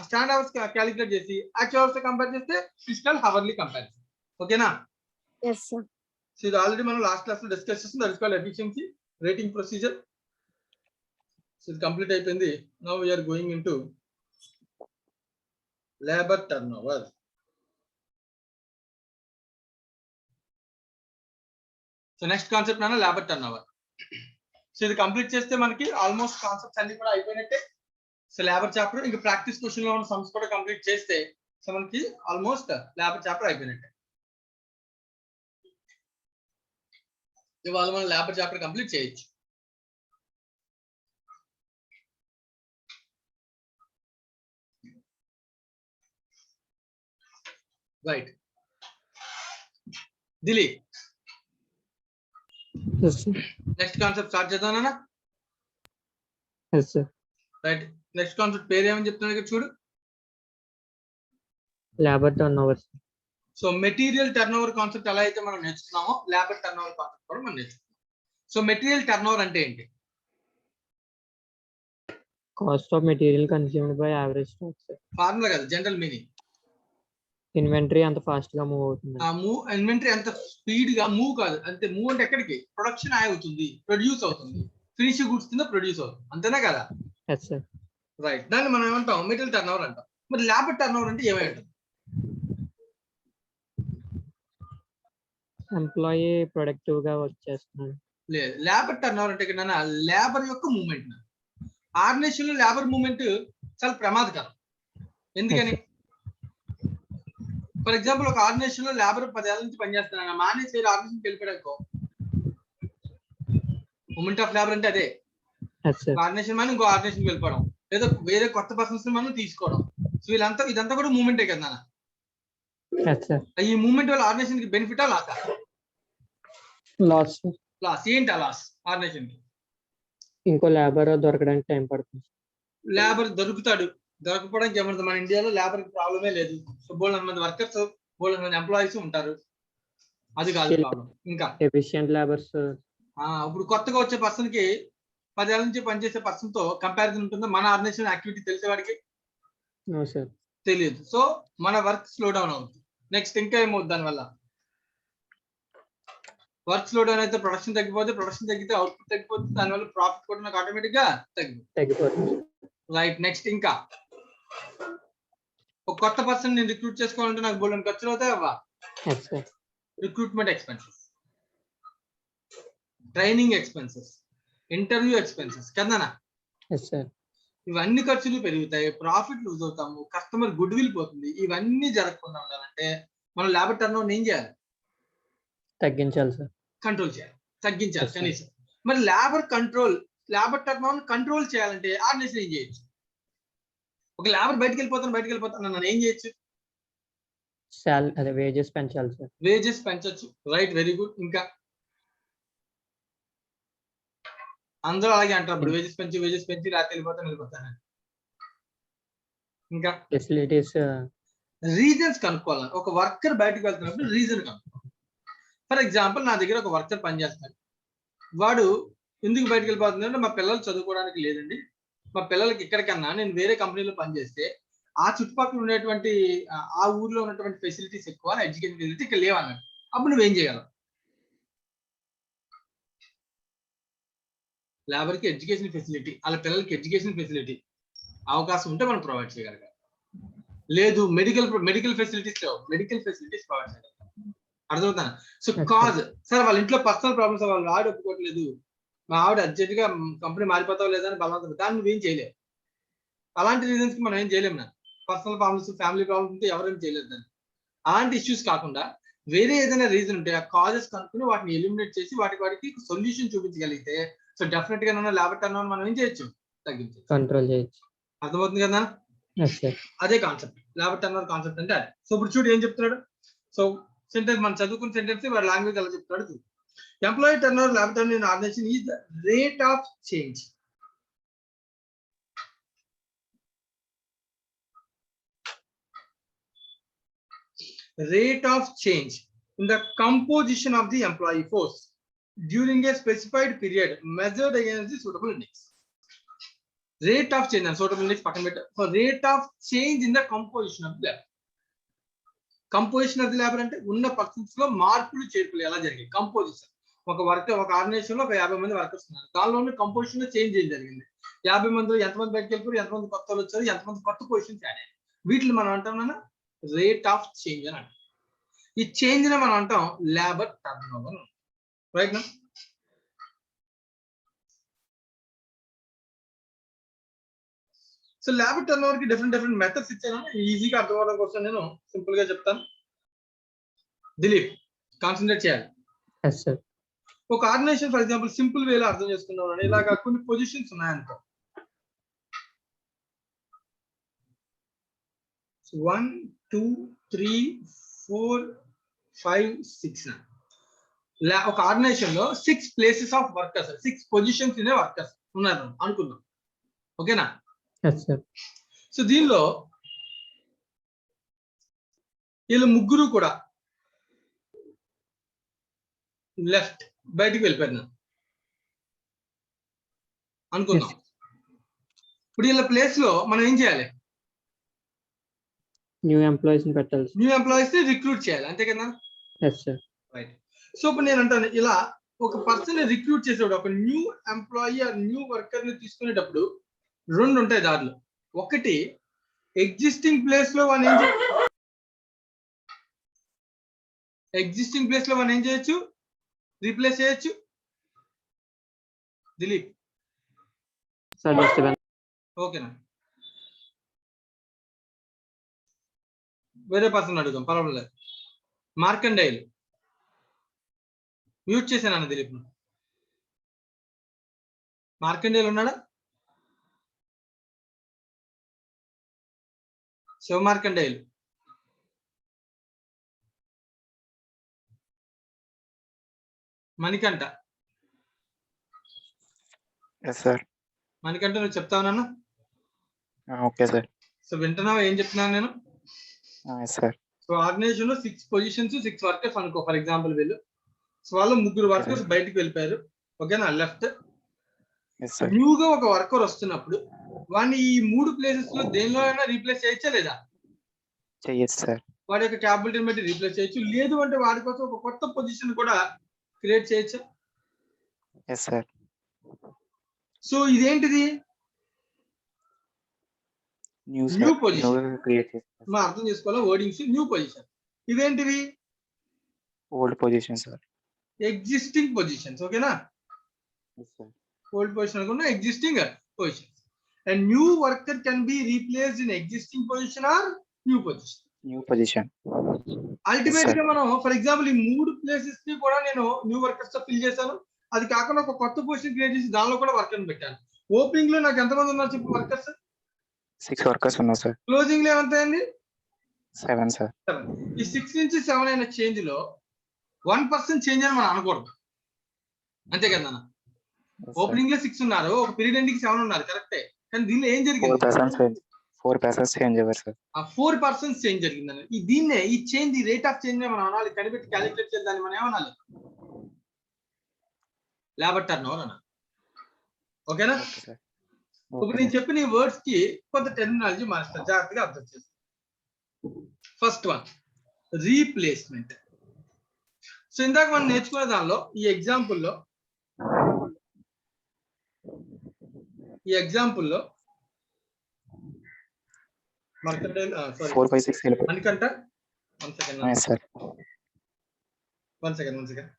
స్టాండ్ అవర్స్ క్యాలిక్యులేట్ చేసి యాక్చువల్ అవర్స్ తో కంపేర్ చేస్తే ఫిజికల్ హవర్లీ కంపారిజన్. ఓకేనా? Yes, sir. సో ఇది ఆల్రెడీ మనం లాస్ట్ క్లాస్ లో డిస్కస్ చేస్తుంది. That is called efficiency rating procedure. So ఇది కంప్లీట్ అయిపోయింది. Now we are going into labour turn over. So next concept నాన్న లేబర్ టర్న్ ఓవర్. సో ఇది కంప్లీట్ చేస్తే మనకి ఆల్మోస్ట్ కాన్సెప్ట్స్ అన్ని కూడా అయిపోయినట్టే. సో లేబర్ చాప్టర్ ఇంకా ప్రాక్టీస్ క్వశ్చన్ లో ఉన్న సమ్స్ కూడా కంప్లీట్ చేస్తే సో మనకి ఆల్మోస్ట్ లేబర్ చాప్టర్ అయిపోయినట్టే. ఇవాళ మనం లేబర్ చాప్టర్ కంప్లీట్ చేయొచ్చు. Right Dilip, Yes, sir. Next concept start చేద్దాం నాన్న. Yes, sir. Right, next concept పేరు ఏమని చెప్తున్నాను ఇక్కడ చూడు. Labor turnover. So material turn over concept ఎలా అయితే మనం నేర్చుకున్నామో లేబర్ టర్న్ ఓవర్ కాన్సెప్ట్ కూడా మనం నేర్చుకున్నాం. సో మెటీరియల్ టర్న్ ఓవర్ అంటే ఏంటి? Cost of material consumed by average stock, sir. Formula కాదు, జనరల్ మీనింగ్. Inventory అంత ఫాస్ట్ గా మూవ్ అవుతుంది. ఆ మూవ్ ఇన్వెంటరీ ఎంత స్పీడ్ గా మూవ్ కాదు, అంతే మూవ్ అంటే ఎక్కడికి ప్రొడక్షన్ అవుతుంది, ప్రొడ్యూస్ అవుతుంది, ఫినిష్ గుడ్స్ కింద ప్రొడ్యూస్ అవుతుంది, అంతేనా కదా? Yes, sir. రైట్, దాన్ని మనం ఏమంటాం మెటీరియల్ టర్న్ ఓవర్ అంటాం. మరి లేబర్ టర్న్ ఓవర్ అంటే ఏమై ఉంటుంది? ఎంప్లాయీ ప్రొడక్టివ్ గా వర్క్ చేస్తున్నాడు. లేదు, లేబర్ టర్న్ ఓవర్ అంటే ఇక్కడ లేబర్ యొక్క మూవ్మెంట్. ఆర్గనైజేషన్ లో లేబర్ మూవ్మెంట్ చాలా ప్రమాదకరం. ఎందుకని? ఫర్ ఎగ్జాంపుల్ ఒక ఆర్గనైజేషన్ లో లేబర్ 10 ఏళ్ల నుంచి పనిచేస్తున్నాను, మానేసి వేరే ఆర్గనైజేషన్ వెళ్ళిపోయాడుకో, మూమెంట్ ఆఫ్ లేబర్ అంటే అదే. Yes, sir. ఆర్గనైజేషన్ మనం ఇంకో ఆర్గనైజేషన్ వెళ్ళిపోవడం, లేదా వేరే కొత్త పర్సన్స్ మనం తీసుకోవడం. సో ఇదంతా కూడా మూమెంటే కదా నాన్న. Yes, sir. ఈ మూమెంట్ వల్ల ఆర్గనైజేషన్ కి బెనిఫిటా లాసా? లాస్. లాస్. ఏంటి ఆ లాస్ ఆర్గనైజేషన్ కి? ఇంకో లేబర్ దొరకడానికి టైం పడుతుంది. లేబర్ దొరకపోవడానికి ఏమంటుంది, మన ఇండియాలో లేబర్ కి ప్రాబ్లమే లేదు. సో బోల్డ్ మంది వర్కర్స్, బోల్డ్ మంది ఎంప్లాయీస్ ఉంటారు, అది కాదు ప్రాబ్లం. ఇంకా ఎఫిషియెంట్ లేబర్స్. ఇప్పుడు కొత్తగా వచ్చే పర్సన్ కి 10 ఏళ్ల నుంచి పనిచేసే పర్సన్ తో కంపారిజన్ ఉంటుందా? మన ఆర్గనైజేషన్ యాక్టివిటీ తెలిసేవాడికి నో సార్. తెలియదు. సో మన వర్క్ స్లో డౌన్ అవుతుంది. నెక్స్ట్ ఇంకా ఏమవుతుంది దానివల్ల? వర్క్ స్లో డౌన్ అయితే ప్రొడక్షన్ తగ్గిపోతే, ప్రొడక్షన్ తగ్గితే అవుట్పుట్ తగ్గిపోతుంది, దానివల్ల ప్రాఫిట్ కూడా నాకు ఆటోమేటిక్ గా తగ్గిపోతుంది. రైట్, నెక్స్ట్ ఇంకా ఒక కొత్త పర్సన్ నేను రిక్రూట్ చేసుకోవాలంటే నాకు బోల్డెన్ ఖర్చులు అవుతాయి అవ్వా. Yes, sir. Recruitment expenses, training expenses, interview expenses కదనా. Yes, sir. ఇవన్నీ ఖర్చులు పెరుగుతాయి, ప్రాఫిట్ లూజ్ అవుతాము, కస్టమర్ గుడ్ విల్ పోతుంది. ఇవన్నీ జరగకుండా ఉండాలంటే మనం లేబర్ టర్న్ ఓవర్ ఏం చేయాలి? తగ్గించాలి సార్. కంట్రోల్ చేయాలి, తగ్గించాలి Yes, sir. కనీసం. మరి లేబర్ టర్న్ ఓవర్ కంట్రోల్ చేయాలంటే ఆర్గనైజేషన్ ఏం చేయొచ్చు? ఒక లేబర్ బయటకు వెళ్ళిపోతాను నన్ను ఏం చేయొచ్చు? అదే వేజెస్ పెంచాలి సార్. వేజెస్ పెంచొచ్చు. Right, very good. ఇంకా అందరూ అలాగే అంటారు, ఇప్పుడు వేజెస్ పెంచి రాత్రి వెళ్ళిపోతాను. ఇంకా ఫెసిలిటీస్, రీజన్స్ కనుక్కోవాలి. ఒక వర్కర్ బయటకు వెళ్తున్నప్పుడు రీజన్ కనుక్కోవాలి. ఫర్ ఎగ్జాంపుల్ నా దగ్గర ఒక వర్కర్ పనిచేస్తాడు, వాడు ఎందుకు బయటకు వెళ్ళిపోతుంది అంటే మా పిల్లలు చదువుకోవడానికి లేదండి, మా పిల్లలకి ఇక్కడికన్నా నేను వేరే కంపెనీలో పనిచేస్తే ఆ చుట్టుపక్కల ఉండేటువంటి ఆ ఊర్లో ఉన్నటువంటి ఫెసిలిటీస్ ఎక్కువ, ఎడ్యుకేషన్ ఫెసిలిటీ ఇక్కడ లేవన్నాడు. అప్పుడు నువ్వేం చేయగలవు? లేబర్ కి ఎడ్యుకేషన్ ఫెసిలిటీ, వాళ్ళ పిల్లలకి ఎడ్యుకేషన్ ఫెసిలిటీ అవకాశం ఉంటే మనం ప్రొవైడ్ చేయగలగాలి. లేదు మెడికల్ ఫెసిలిటీస్ లేవు, మెడికల్ ఫెసిలిటీస్ ప్రొవైడ్ చేయగలగాలి. అర్థమవుతాను. సో కాజ్ సార్ వాళ్ళ ఇంట్లో పర్సనల్ ప్రాబ్లమ్స్, వాళ్ళు ఆవిడ ఒప్పుకోవట్లేదు, మా ఆవిడ అర్జెంట్ గా కంపెనీ మారిపోతావు లేదని బలవంతం, దాన్ని నువ్వేం చేయలేవు. అలాంటి రీజన్స్ కి మనం ఏం చేయలేము. నా పర్సనల్ ప్రాబ్లమ్స్, ఫ్యామిలీ ప్రాబ్లమ్స్ ఉంటే ఎవరేం చేయలేదు దాన్ని. అలాంటి ఇష్యూస్ కాకుండా వేరే ఏదైనా రీజన్ ఉంటే ఆ కాజెస్ కనుక్కుని వాటిని ఎలిమినేట్ చేసి వాటికి సొల్యూషన్ చూపించగలిగితే సో డెఫినెట్ గా ల్యాబ్ టర్న్ మనం ఏం చేయొచ్చు, తగ్గించవచ్చు, కంట్రోల్ చేయొచ్చు. అర్థమవుతుంది కదా? Yes sir. అదే కాన్సెప్ట్, ల్యాబ్ టర్న్ కాన్సెప్ట్ అంటే అదే. సో ఇప్పుడు చూడు ఏం చెప్తున్నాడు. సో సెంటెన్స్ మనం చదువుకున్న సెంటెన్స్ వాడి లాంగ్వేజ్ ఎలా చెప్తున్నాడు చూడు. Employee turn over lab turn in organisation is the rate of change. Rate of change in the composition of the employee force during a specified period measured against the suitable index. Rate of change and suitable index పక్కన పెట్టు. So rate of change in the composition of the lab. Composition of the lab అంటే ఉన్న పర్సన్స్ లో మార్పులు చేర్పులు ఎలా జరిగాయి. కంపోజిషన్, ఒక ఆర్గనైజేషన్ లో ఒక 50 మంది వర్కర్స్ ఉన్నారు, దానిలో కంపోజిషన్ లో చేంజ్ ఏం జరిగింది, 50 మందిలో ఎంతమంది బయటకు వెళ్ళిపోయారు, ఎంతమంది కొత్త వాళ్ళు వచ్చారు, ఎంతమంది కొత్త పొజిషన్స్ యాడ్ అయ్యాయి, వీటిని మనం అంటాం రేట్ ఆఫ్ చేంజ్ అని అంటాం. ఈ చేంజ్ ని మనం అంటాం లేబర్ టర్న్ ఓవర్, రైట్ నా? సో లేబర్ టర్న్ ఓవర్ కి డిఫరెంట్ మెథడ్స్ ఇచ్చాను, ఈజీగా అర్థం అవడం కోసం నేను సింపుల్ గా చెప్తాను. దిలీప్ కాన్సన్ట్రేట్ చేయాలి. Yes sir. ఒక ఆర్గనైజేషన్ ఫర్ ఎగ్జాంపుల్ సింపుల్ వేలో అర్థం చేసుకుందాం. ఇలాగా కొన్ని పొజిషన్స్ ఉన్నాయనుకో, 1 2 3 4 5 6. ఒక ఆర్గనైజేషన్ లో 6 places of workers, 6 positions in workers ఉన్నారు అనుకుందాం, ఓకేనా? Yes sir. సో దీనిలో వీళ్ళు ముగ్గురు కూడా లెఫ్ట్ బయటికి వెళ్ళిపోయినారు అనుకుందాం. ఇప్పుడు వీళ్ళ ప్లేస్ లో మనం ఏం చేయాలి, న్యూ ఎంప్లాయీస్ ని పెట్టాలి, న్యూ ఎంప్లాయీస్ ని రిక్రూట్ చేయాలి, అంతే కదా? Yes sir. రైట్. సో ఇప్పుడు నేను అంటాను, ఇలా ఒక పర్సన్ ని రిక్రూట్ చేసేటప్పుడు, ఒక న్యూ ఎంప్లాయీ ఆ న్యూ వర్కర్ ని తీసుకునేటప్పుడు 2 ఉంటాయి దారులు. ఒకటి ఎగ్జిస్టింగ్ ప్లేస్ లో మనం ఏం చేయొచ్చు, రీప్లేస్ చేయొచ్చు. దిలీప్ ఓకేనా? వేరే పర్సన్ అడుగుదాం, పర్వాలేదు. మార్కండేయులు మ్యూట్ చేశాను దిలీప్. మార్కండేయులు ఉన్నాడా? శివ మార్కండేయులు, మణికంఠ. మణికంఠ నువ్వు చెప్తావు నాన్న? Okay sir. సో వింటున్నావా ఏం చెప్తున్నాను నేను? సో ఆర్గనైజేషన్ లో 6 పొజిషన్స్ 6 వర్కర్స్ అనుకో ఫర్ ఎగ్జాంపుల్ వీళ్ళు. సో వాళ్ళు 3 వర్కర్స్ బయటకు వెళ్ళిపోయారు, ఓకేనా? లెఫ్ట్. న్యూగా ఒక వర్కర్ వస్తున్నప్పుడు వాడిని ఈ 3 ప్లేసెస్ లో దేనిలో అయినా రీప్లేస్ చేయొచ్చా లేదా? చేయొచ్చు సార్. వాడి యొక్క క్యాపబిలిటీని బట్టి రీప్లేస్ చేయొచ్చు, లేదు అంటే వాడి కోసం ఒక కొత్త పొజిషన్ కూడా క్రియేట్ చేయొచ్చు. Yes sir. సో ఇదేంటిది? New position. మనం అర్థం చేసుకోవాలా వర్డింగ్స్. New position. ఇవేంటివి? Old position sir. Existing positions, ఓకేనా? ఓల్డ్ పొజిషన్ అనుకున్నా existing position. And new worker can be replaced in existing position or new position. New position. Ultimate గా మనం ఫర్ ఎగ్జాంపుల్ ఈ 3 ప్లేసెస్ ని కూడా నేను న్యూ వర్కర్స్ తో ఫిల్ చేశాను. అది కాకుండా ఒక కొత్త పొజిషన్ క్రియేట్ చేసి దానిలో కూడా వర్కర్ పెట్టాను. ఓపెనింగ్ లో నాకు ఎంతమంది ఉన్నారు చెప్పు వర్కర్స్? 6 వర్కర్స్ ఉన్నారు సార్. క్లోజింగ్ లో ఎంత అయింది? 7 సార్. ఈ 6 నుంచి 7 అయిన చేంజ్ లో 1% చేంజ్ అని మనం అనకూడదు, అంతే కదా? ఓపెనింగ్ లో 6 ఉన్నారు, ఒక పీరియడ్ ఎండింగ్ 7 ఉన్నారు, కరెక్టే. కానీ దీనిలో ఏం జరిగింది? 4% చేంజ్ అవ్వరు సార్. ఆ 4% చేంజ్ జరిగిందని దీన్నే ఈ చేంజ్, ఈ రేట్ ఆఫ్ చేంజ్ మనం అనాలి. కనిపెట్టి క్యాలిక్యులేట్ చేయాలి, దాన్ని మనం ఏమనాలి? లేబర్ టర్న్ ఓవర్ అనాలి, ఓకేనా? ఇప్పుడు నేను చెప్పిన ఈ వర్డ్స్ కి కొంత టెర్మినాలజీ మారుస్తాను, జాగ్రత్తగా అర్థం చేస్తాను. First one replacement. సో ఇందాక మనం నేర్చుకునే దానిలో ఈ ఎగ్జాంపుల్లో మణికంఠ 1 సెకండ్.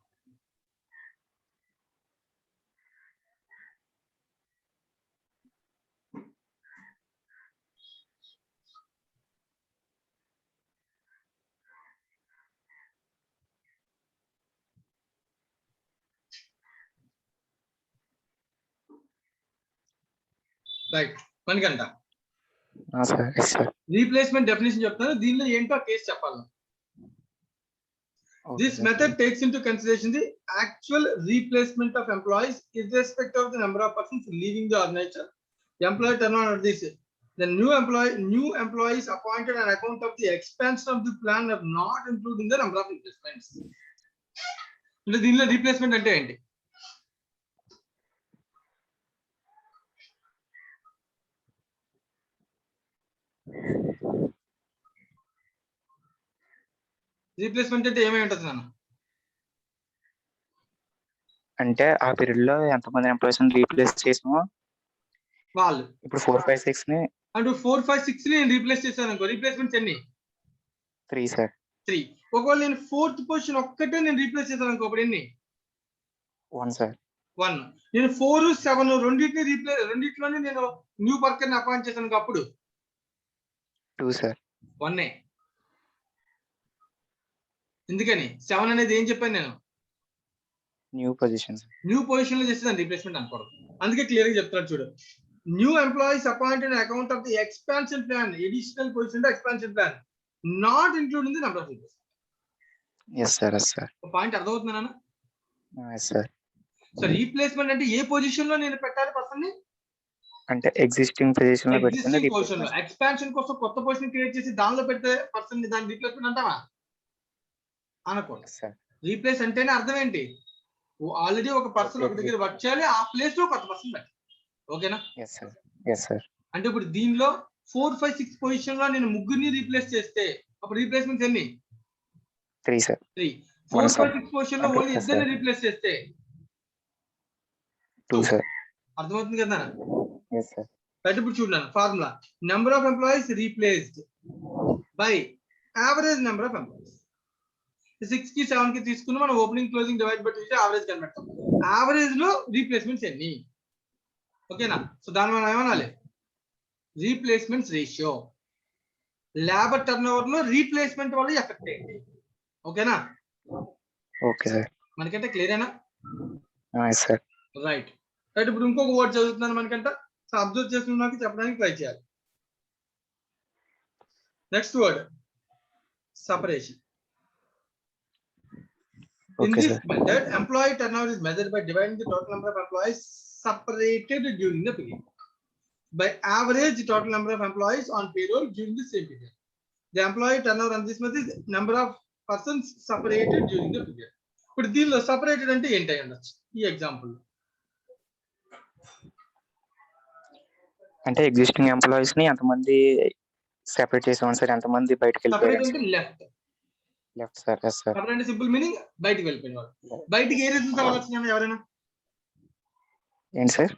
రైట్ మనకంట sir yes sir replacement definition చెప్తాను, దీనిలో ఏంటో కేసు చెప్పాలి. This method takes into consideration the actual replacement of employees irrespective of the number of persons leaving the organization. The employee turnover this. The new employees appointed on account of the expansion of the plan are not included in the number of replacements. అంటే దీనిలో రీప్లేస్మెంట్ అంటే ఏంటి? రీప్లేస్మెంట్ అంటే ఏమై ఉంటుంది నాన్న? అంటే ఆ పీరియడ్ లో ఎంతమంది ఎంప్లాయీస్ రీప్లేస్ చేసామో వాళ్ళు ఇప్పుడు 4, 5, 6 ని అంటే 4, 5, 6 ని నేను రీప్లేస్ చేశాను అనుకో, రీప్లేస్మెంట్స్ ఎన్ని? 3 సార్ 3. ఒకవేళ నేను 4th పొజిషన్ ఒక్కటే నేను రీప్లేస్ చేశాను అనుకో, అప్పుడు ఎన్ని? 1 సార్ 1. నేను 4, 7 రెండిట్లోనే నేను న్యూ వర్కర్ ని అపాయింట్ చేశాను అనుకో, అప్పుడు 2 సార్ 1. ఎందుకని 7 అనేది ఏం చెప్పాను నేను? న్యూ పొజిషన్ న్యూ పొజిషన్ లో చేస్తే దాన్ని రీప్లేస్మెంట్ అనుకోవడం. అందుకే క్లియర్ గా చెప్తున్నాడు చూడు. New employees appointed account of the expansion plan, additional position expansion plan not including the number of replacement. Yes sir yes sir point అర్థమవుతుందా నాన్న? Yes sir. సో రీప్లేస్మెంట్ అంటే ఏ పొజిషన్ లో నేను పెట్టాలి పర్సన్ ని? అంటే ఎగ్జిస్టింగ్ పొజిషన్ లో పెట్టుకుని పొజిషన్ లో. ఎక్స్పాన్షన్ కోసం కొత్త పొజిషన్ క్రియేట్ చేసి దానిలో పెట్టే పర్సన్ ని దాన్ని రీప్లేస్మెంట్ అంటావా? అనకూడదు. రీప్లేస్ అంటేనే అర్థం ఏంటి? ఆల్రెడీ ఒక పర్సన్ ఒక దగ్గర వర్క్ చేయాలి, ఆ ప్లేస్ లో కొత్త పర్సన్ పెట్టాలి. ఓకేనా? Yes sir yes sir. అంటే ఇప్పుడు దీనిలో 4, 5, 6 పొజిషన్ లో నేను ముగ్గురిని రీప్లేస్ చేస్తే అప్పుడు రీప్లేస్మెంట్స్ ఎన్ని? 3 సార్ 3. 4, 5, 6 పొజిషన్ లో ఓన్లీ ఇద్దరిని రీప్లేస్ చేస్తే 2 సార్. అర్థమవుతుంది కదా? Yes sir. రైట్. ఇప్పుడు చూడండి formula, number of employees replaced by average number of employees. 6 కి 7 కి తీసుకుని మనం ఓపెనింగ్ క్లోజింగ్ డివైడ్ బై చేసి యావరేజ్ కనిపెడతాం. యావరేజ్ లో రీప్లేస్మెంట్స్ ఎన్ని? ఓకేనా? సో దాని మనం ఏమనాలి? Replacements ratio. Labour turn over లో రీప్లేస్మెంట్ వల్ల ఎఫెక్ట్ ఏంటి? ఓకేనా? Okay sir. మనకంటే క్లియరేనా? Yes sir. రైట్. రైట్. ఇప్పుడు ఇంకొక వర్డ్ చదువుతున్నాను మనకంట, సో అబ్జర్వ్ చేస్తున్నాక చెప్పడానికి ట్రై చేయాలి. Next word separation. In this method, employee turnover is measured by dividing the total number of employees separated during the period by average total number of employees on payroll during the same period. The employee turnover on this method is number of persons separated during the period. ఇప్పుడు దీనిలో separated అంటే ఏంటి అయ్యొచ్చు ఈ ఎగ్జాంపుల్? అంటే ఎగ్జిస్టింగ్ ఎంప్లాయీస్ ని ఎంతమంది సెపరేట్ చేసాం సార్, ఎంతమంది బయటకు వెళ్ళిపోయారు? సెపరేట్ అంటే left. Left sir. Yes sir. Separate అంటే సింపుల్ మీనింగ్ బయటికి వెళ్ళిపోయిన వాళ్ళు. బయటికి ఏ రీజన్ తో వెళ్ళొచ్చు? ఎవరైనా ఏంటి సార్?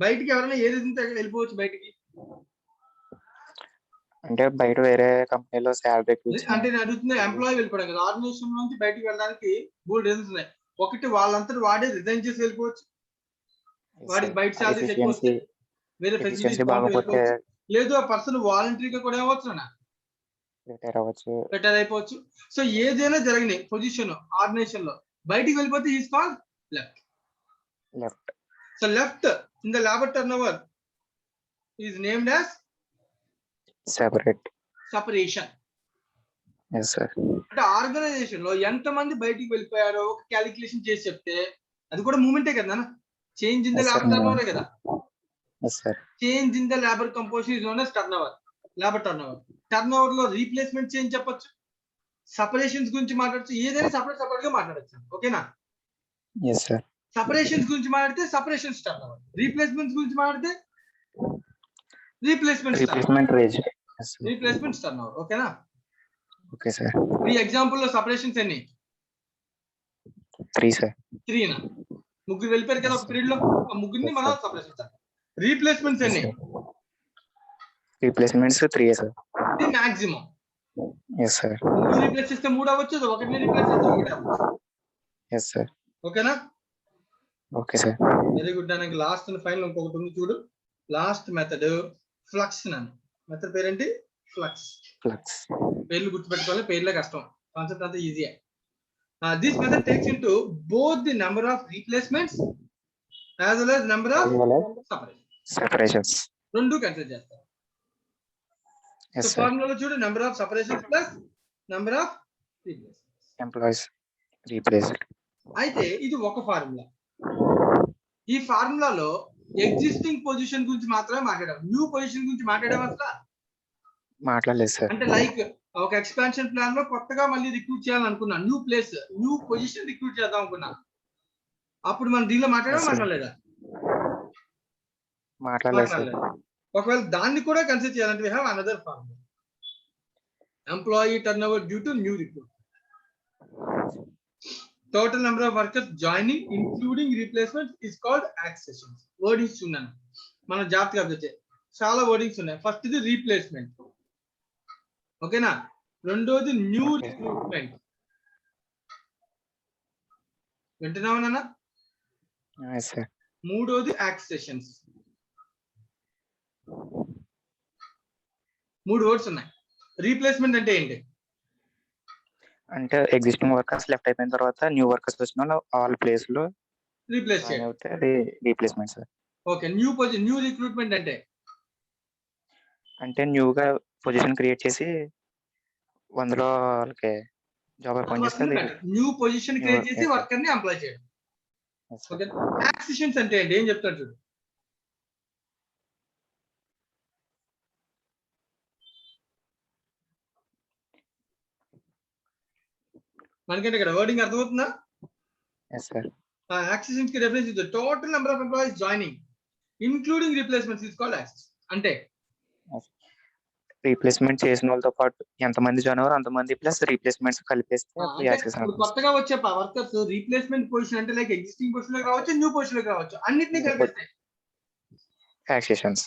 బయటికి ఎవరైనా ఏ రీజన్ తో వెళ్ళిపోవచ్చు బయటికి? అంటే బయట వేరే కంపెనీలో శాలరీ అంటే నేను అడుగుతుంది ఎంప్లాయీ వెళ్ళిపోవడం కదా. ఆర్గనైజేషన్ నుంచి బయటికి వెళ్ళడానికి బోల్డ్ రీజన్స్ ఉన్నాయి. ఒకటి వాళ్ళంతా వాడే రిజైన్ చేసి వెళ్ళిపోవచ్చు, వాడికి బయట శాలరీస్ ఎక్కువ వస్తాయి, వేరే ఫెసిలిటీస్ వెళ్ళిపోవచ్చు, లేదు ఆ పర్సన్ వాలంటరీగా కూడా ఏమవచ్చు అన్న రిటైర్ అయిపోవచ్చు. సో ఏదైనా జరిగినాయి పొజిషన్ ఆర్గనైజేషన్ లో బయటికి వెళ్ళిపోతే is called left. Left. So left in the labour turn over is named as separation. Yes sir. అంటే ఆర్గనైజేషన్ లో ఎంత మంది బయటికి వెళ్ళిపోయారో ఒక క్యాలిక్యులేషన్ చేసి చెప్తే అది కూడా మూమెంటే కదా. Change in the labour turn over కదా. Change in the labour composition is known as turnover, labour turn over. Turnover లో రీప్లేస్మెంట్ చేంజ్ చెప్పొచ్చు, సెపరేషన్స్ గురించి మాట్లాడచ్చు, ఏదైనా సపరేట్ గా మాట్లాడచ్చు. ఓకేనా? సెపరేషన్స్ గురించి మాట్లాడితే సెపరేషన్స్ టర్న్ ఓవర్, రీప్లేస్మెంట్స్ గురించి మాట్లాడితే రీప్లేస్మెంట్స్ టర్న్ ఓవర్. ఓకేనా? Okay sir. ఈ ఎగ్జాంపుల్ లో సెపరేషన్స్ ఎన్ని? 3 సార్. 3 ముగ్గురు వెళ్ళిపోయారు కదా ఒక పీరియడ్ లో, ఆ ముగ్గురిని మనం సెపరేషన్స్ అంటాం. రీప్లేస్మెంట్స్ ఎన్ని? Replacements 3 sir. ఇది మాక్సిమం. Yes sir. 3 రీప్లేస్ చేస్తే 3 అవ్వచ్చు, ఒకటిని రీప్లేస్ చేస్తే 1 అవ్వచ్చు. Yes sir. ఓకేనా? Okay sir. Very good. నాకు లాస్ట్ అండ్ ఫైనల్ ఇంకొకటి ఉంది చూడు. Last method flux. నన్ను మెథడ్ పేరేంటి? ఫ్లక్స్. పేర్లు గుర్తుపెట్టుకోవాలి, పేర్లే కష్టం, కాన్సెప్ట్ అంతా ఈజీయే. This method takes into both the number of replacements as well as number of separations. రెండు కన్సిడర్ చేస్తారు. Yes so sir. ఫార్ములాలో చూడు number of separations plus number of replacements. Employees replaced. అయితే ఇది ఒక ఫార్ములా. ఈ ఫార్ములాలో ఎగ్జిస్టింగ్ పొజిషన్ గురించి మాత్రమే మాట్లాడాం, న్యూ పొజిషన్ గురించి మాట్లాడాం అసలు. మాట్లాడలేదు సార్. అంటే లైక్ ఒక ఎక్స్పాన్షన్ ప్లాన్ లో కొత్తగా మళ్ళీ రిక్రూట్ చేయాలనుకున్నా, new place new position recruit చేద్దాం అనుకున్నా, అప్పుడు మనం దీనిలో మాట్లాడడం మాట్లాడలేదా? మాట్లాడలేదు సార్. మాట్లాడలేదు. ఒకవేళ దాన్ని కూడా కన్సిడర్ చేయాలంటే we have another formula, employee turnover due to new recruit, total number of workers joining including replacement is called accessions. Wordings ఉన్నాను మనం జాగ్రత్తగా అబ్జర్వ్ చేయాలి, చాలా వర్డింగ్స్ ఉన్నాయి. ఫస్ట్ ఇది రీప్లేస్మెంట్, ఓకేనా. రెండోది న్యూ రిక్రూట్మెంట్, వింటున్నావా నాన్న? Yes sir. మూడోది యాక్సెషన్స్. 3 వర్డ్స్ ఉన్నాయి. రీప్లేస్మెంట్ అంటే ఏంటి? అంటే ఎగ్జిస్టింగ్ వర్కర్స్ లెఫ్ట్ అయిపోయిన తర్వాత న్యూ వర్కర్స్ వచ్చిన వాళ్ళ ప్లేస్ లో రీప్లేస్ జాయిన్ చేయడం. అవుతే అది replacement sir. Okay. New recruitment అంటే అంటే న్యూగా పొజిషన్ క్రియేట్ చేసి అందులో వాళ్ళకి జాబ్ అపాయింట్ చేస్తే అది న్యూ పొజిషన్ క్రియేట్ చేసి Yes, sir. వర్కర్ ని ఎంప్లాయ్ చేయడం. yes, sir. ఓకే. యాక్సిషన్స్ అంటే ఏంటి? ఏం చెప్తాడు చూడు. మనకంటే ఇక్కడ వర్డింగ్ అర్థమవుతుందా? Yes, sir. యాక్సిషన్స్ కి రెఫరెన్స్ ఇది total number of employees joining including replacements is called axis. అంటే రీప్లేస్మెంట్ చేసిన వాళ్ళతో పాటు ఎంతమంది జాయిన్ అవ్వరు అంతమంది ప్లస్ రీప్లేస్మెంట్స్ కలిపేస్తే అంటే యాక్సెస్ ఇప్పుడు కొత్తగా వచ్చే వర్కర్స్ రీప్లేస్మెంట్ పొజిషన్ అంటే లైక్ ఎగ్జిస్టింగ్ పొజిషన్ లోకి రావచ్చు, న్యూ పొజిషన్ లోకి రావచ్చు, అన్నిటినీ కలిపేస్తాయి యాక్సెషన్స్.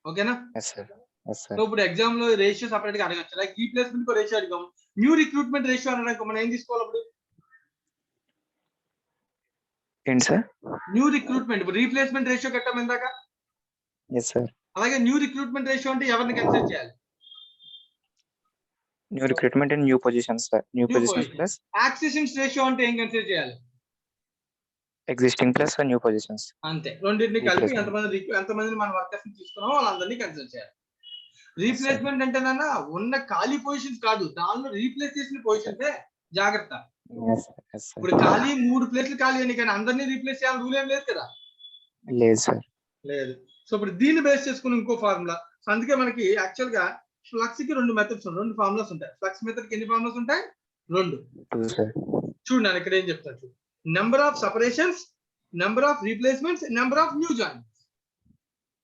ఓకేనా? Yes sir. Yes sir. So ఇప్పుడు ఎగ్జామ్ లో రేషియో సపరేట్ గా అడగచ్చు, లైక్ రీప్లేస్మెంట్ కు రేషియో అడిగాం, న్యూ రిక్రూట్మెంట్ రేషియో అనడానికి మనం ఏం తీసుకోవాలి? అప్పుడు ఏంటి సార్? న్యూ రిక్రూట్మెంట్ ఇప్పుడు రీప్లేస్మెంట్ రేషియో కట్టాం ఇందాక, ఎస్ సార్. అలాగే న్యూ రిక్రూట్మెంట్ రేషియో అంటే ఎవరిని కన్సిడర్ చేయాలి? New recruitment and new positions sir. New positions plus accessions ratio అంటే ఏం కన్సిడర్ చేయాలి? Existing plus new positions. అంతే, రెండింటిని కలిపి Replacement. ఎంతమందిని మన వర్కర్స్ ని తీసుకున్నామో వాళ్ళందరినీ కన్సిడర్ చేయాలి. రీప్లేస్మెంట్ అంటే నాన్న ఉన్న ఖాళీ పొజిషన్స్ కాదు, దానిలో రీప్లేస్ చేసిన పొజిషన్స్ జాగ్రత్త. Yes, sir. Yes, sir. ఇప్పుడు ఖాళీ 3 ప్లేస్లు ఖాళీ అని, కానీ అందరినీ రీప్లేస్ చేయాలని రూల్ ఏం లేదు కదా. లేదు సార్. లేదు. సో ఇప్పుడు దీన్ని బేస్ చేసుకుని ఇంకో ఫార్ములా. అందుకే మనకి యాక్చువల్ గా ఫ్లక్స్ కి 2 మెథడ్స్ ఉంటాయి, 2 ఫార్ములాస్ ఉంటాయి. ఫ్లక్స్ మెథడ్ కి ఎన్ని ఫార్ములాస్ ఉంటాయి? 2. True, sir. చూడు నేను ఇక్కడ ఏం చెప్తాను చూడు. Number of separations, number of replacements, number of new joinings.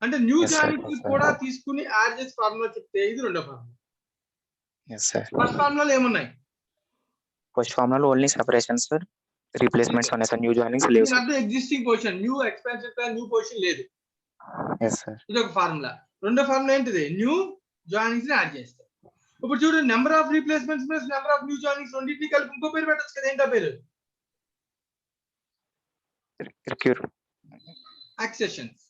అంటే new Yes, sir. Joinings Yes, sir. కూడా తీసుకుని యాడ్ చేసి ఫార్ములా చెప్తే ఇది రెండో ఫార్ములా. Yes, sir. ఫస్ట్ ఫార్ములాలో ఏమున్నాయి? First formula only separations sir, replacements ఉన్నాయి సార్, న్యూ జాయినింగ్స్ లేవు సార్. అంటే existing position, new expansion plan, new position లేదు. Yes sir. ఇది ఒక ఫార్ములా. రెండో ఫార్ములా ఏంటిది? న్యూ జాయినింగ్స్ ని యాడ్ చేస్తారు. ఇప్పుడు చూడు, number of replacements plus number of new joinings రెండింటిని కలిపి ఇంకో పేరు పెట్టచ్చు కదా. ఏంటో పేరు? Accessions.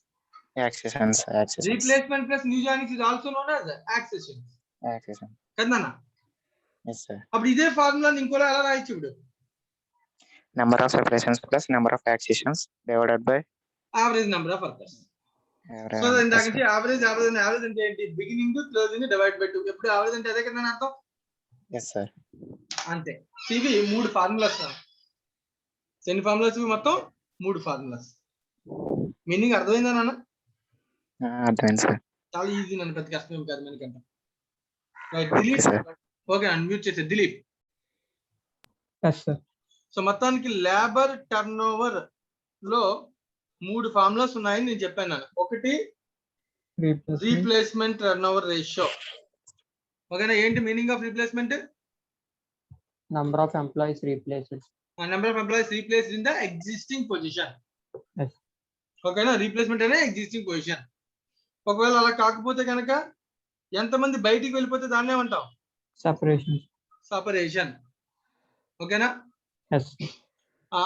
Accessions. Replacement plus new joinings is also known as accessions. Accession. కదా? Yes sir. అప్పుడు ఇదే ఫార్ములాని ఇంకోలా ఎలా రాయొచ్చు? ఇప్పుడు number of separations plus number of accessions divided by average number of workers. So ఇందాక నుంచి యావరేజ్ అంటే ఏంటి? Beginning to closing divide by 2. ఎప్పుడు యావరేజ్ అంటే అదే కదా అర్థం. Yes sir. అంతే. ఇవి 3 ఫార్ములాస్. ఎన్ని ఫార్ములాస్? మొత్తం 3 ఫార్ములాస్. మీనింగ్ అర్థమైందా నాన్న? అర్థమైంది సార్. చాలా ఈజీ నన్ను, పెద్ద కష్టం ఏం కాదు మనకంటే. Okay sir. ఓకే, అన్మ్యూట్ చేసే దిలీప్. Yes sir. సో మొత్తానికి లేబర్ టర్న్ ఓవర్ లో 3 ఫార్ములాస్ ఉన్నాయని నేను చెప్పాను. ఒకటి రీప్లేస్మెంట్ టర్న్ ఓవర్ రేషియో. ఓకేనా? ఏంటి meaning of replacement? Number of employees replaced. Number of employees replaced in the existing position. Yes. ఓకేనా? రీప్లేస్మెంట్ అనే ఎగ్జిస్టింగ్ పొజిషన్. ఒకవేళ అలా కాకపోతే కనుక ఎంతమంది బయటికి వెళ్ళిపోతే దాన్ని ఏమంటాం? సెపరేషన్. సపరేషన్. ఓకేనా? ఎస్.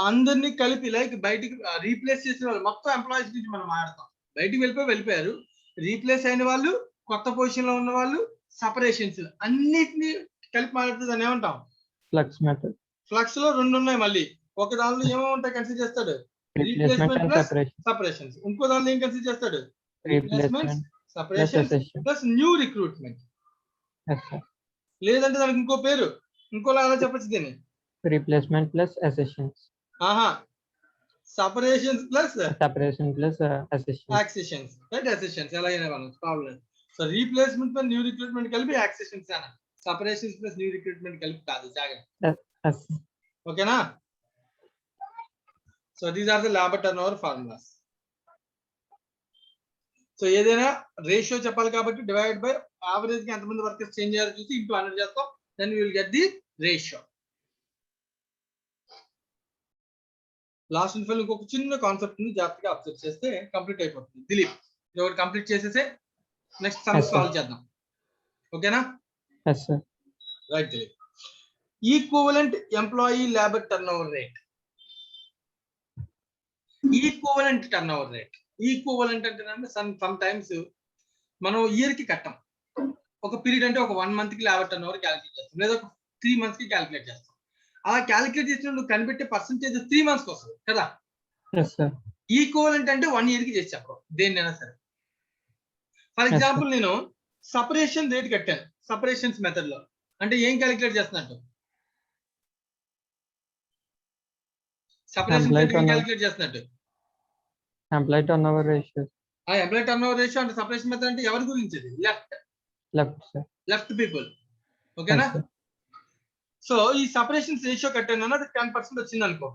అందరినీ కలిపి లైక్ బయటికి రీప్లేస్ చేసిన వాళ్ళు మొత్తం ఎంప్లాయీస్ గురించి మనం మాట్లాడతాం. బయటికి వెళ్ళిపోయారు, రీప్లేస్ అయిన వాళ్ళు, కొత్త పొజిషన్ లో ఉన్న వాళ్ళు, సపరేషన్స్ అన్నిటిని కలిపి మాట్లాడితే దాన్ని ఏమంటాం? Flux method. ఫ్లక్స్ లో 2 ఉన్నాయి మళ్ళీ. ఒక దానిలో ఏమో ఉంటాయి కన్సిడర్ చేస్తాడు? Replacement plus separations. ఇంకో దానిలో ఏం కన్సిడర్ చేస్తాడు? Replacements, replacement plus separations accession. Plus new recruitment. Yes, sir. లేదంటే దానికి ఇంకో పేరు, ఇంకోలా అలా చెప్పచ్చు దీన్ని. Replacement plus accessions. ఆహా, separations plus Separation plus accession. Accessions, right? Accessions ఎలా అయినా మనం problem. So replacement plus new recruitment కలిపి యాక్సెషన్స్ అన్న, సపరేషన్స్ ప్లస్ న్యూ రిక్రూట్మెంట్ కలిపి కాదు, జాగ్రత్త. Yes. ఓకేనా? So these are the labour turn over formulas. So ఏదైనా రేషియో చెప్పాలి కాబట్టి డివైడ్ బై యావరేజ్ కి ఎంతమంది వర్కర్స్ చేంజ్ చేయాలో చూసి ఇంటూ 100 చేస్తాం, then will get the ratio. Last and final ఇంకొక చిన్న కాన్సెప్ట్ ని జాగ్రత్తగా అబ్జర్వ్ చేస్తే కంప్లీట్ అయిపోతుంది. దిలీప్ ఇది ఒకటి కంప్లీట్ చేసేసే next sum Yes, sir. Solve చేద్దాం. ఓకేనా? Yes, sir. Right Dilip. Equivalent employee labour turn over rate. Equivalent turn over rate, equivalent అంటే సమ్ టైమ్స్ మనం ఇయర్ కి కట్టం, ఒక పీరియడ్ అంటే ఒక 1 మంత్ కి లేబర్ టర్న్ ఓవర్ క్యాలిక్యులేట్ చేస్తాం, లేదా ఒక 3 మంత్స్ కి క్యాలిక్యులేట్ చేస్తాం. అలా క్యాలిక్యులేట్ చేసినప్పుడు కనిపెట్టే పర్సెంటేజ్ 3 మంత్స్ కి వస్తుంది కదా. Yes, sir. ఈక్వివలెంట్ అంటే 1 ఇయర్ కి చేసి చెప్పడం దేన్నైనా సరే. ఫర్ Yes, ఎగ్జాంపుల్ నేను సపరేషన్ రేట్ కట్టాను సపరేషన్స్ మెథడ్ లో, అంటే ఏం క్యాలిక్యులేట్ చేస్తున్నట్టు? Separation Employee rate turnover. Calculate చేస్తున్నట్టు. Employee turnover ratio. ఆ ఎంప్లాయీ టర్న్ ఓవర్ రేషియో అంటే సపరేషన్ మెథడ్ అంటే ఎవరి గురించి? Left, sir. Left people. ఓకేనా? Yes, sir. సో ఈ సపరేషన్ రేషియో కట్టాను అన్నది 10% వచ్చింది అనుకో,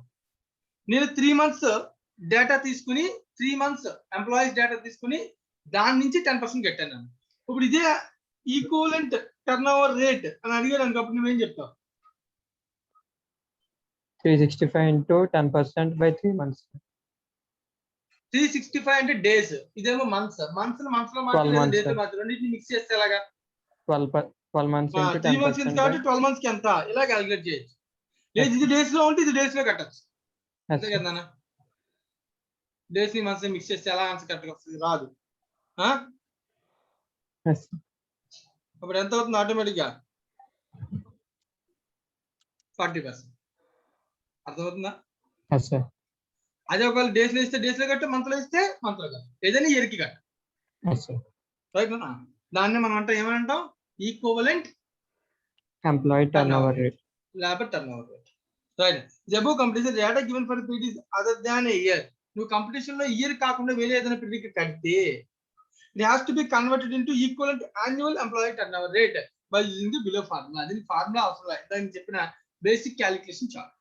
నేను 3 మంత్స్ డేటా తీసుకుని 3 మంత్స్ ఎంప్లాయీస్ డేటా తీసుకుని దాని నుంచి 10% కట్టాను నేను. ఇప్పుడు ఇదే ఈక్వలెంట్ టర్న్ ఓవర్ రేట్ అని అడిగాడు అనుకో, అప్పుడు నువ్వేం చెప్తావు? 365 into 10% by 3 months. 365 అంటే డేస్, ఇదేమో మంత్స్. మంత్స్ లో 12 months, డేస్ sir. మాత్రం రెండింటిని మిక్స్ చేస్తే ఎలాగా? 12 months into 3 మంత్స్ 10% కాబట్టి by. 12 మంత్స్ కి ఎంత ఇలా క్యాలిక్యులేట్ చేయొచ్చు. లేదు ఇది డేస్ లో ఉంటే ఇది డేస్ లో కట్టచ్చు. Yes, అంతే sir. కదా? డేస్ ని మంత్స్ మిక్స్ చేస్తే ఎలా ఆన్సర్ కరెక్ట్ వస్తుంది? రాదు. Yes, sir. అప్పుడు ఎంత అవుతుంది ఆటోమేటిక్ గా? 40%. అర్థమవుతుందా? Yes, sir. అదే ఒకవేళ డేస్ లో ఇస్తే డేస్ లో కట్టు, మంత్ లో ఇస్తే మంత్ లో కట్టు, ఏదైనా ఇయర్ కి కట్టు. Yes, sir. రైట్? దాన్ని మనం అంటే ఏమంటాం? Equivalent Employee turnover rate. Labour turn over rate. Right. జబు competition data given for period is other than a year. నువ్వు కంపిటీషన్ లో ఇయర్ కాకుండా వేరే ఏదైనా పీరియడ్ కడితే it has to be converted into equivalent annual employee turnover rate by using the below formula. అది ఫార్ములా అవసరం లేదు, దానికి చెప్పిన బేసిక్ క్యాలిక్యులేషన్ చాలు.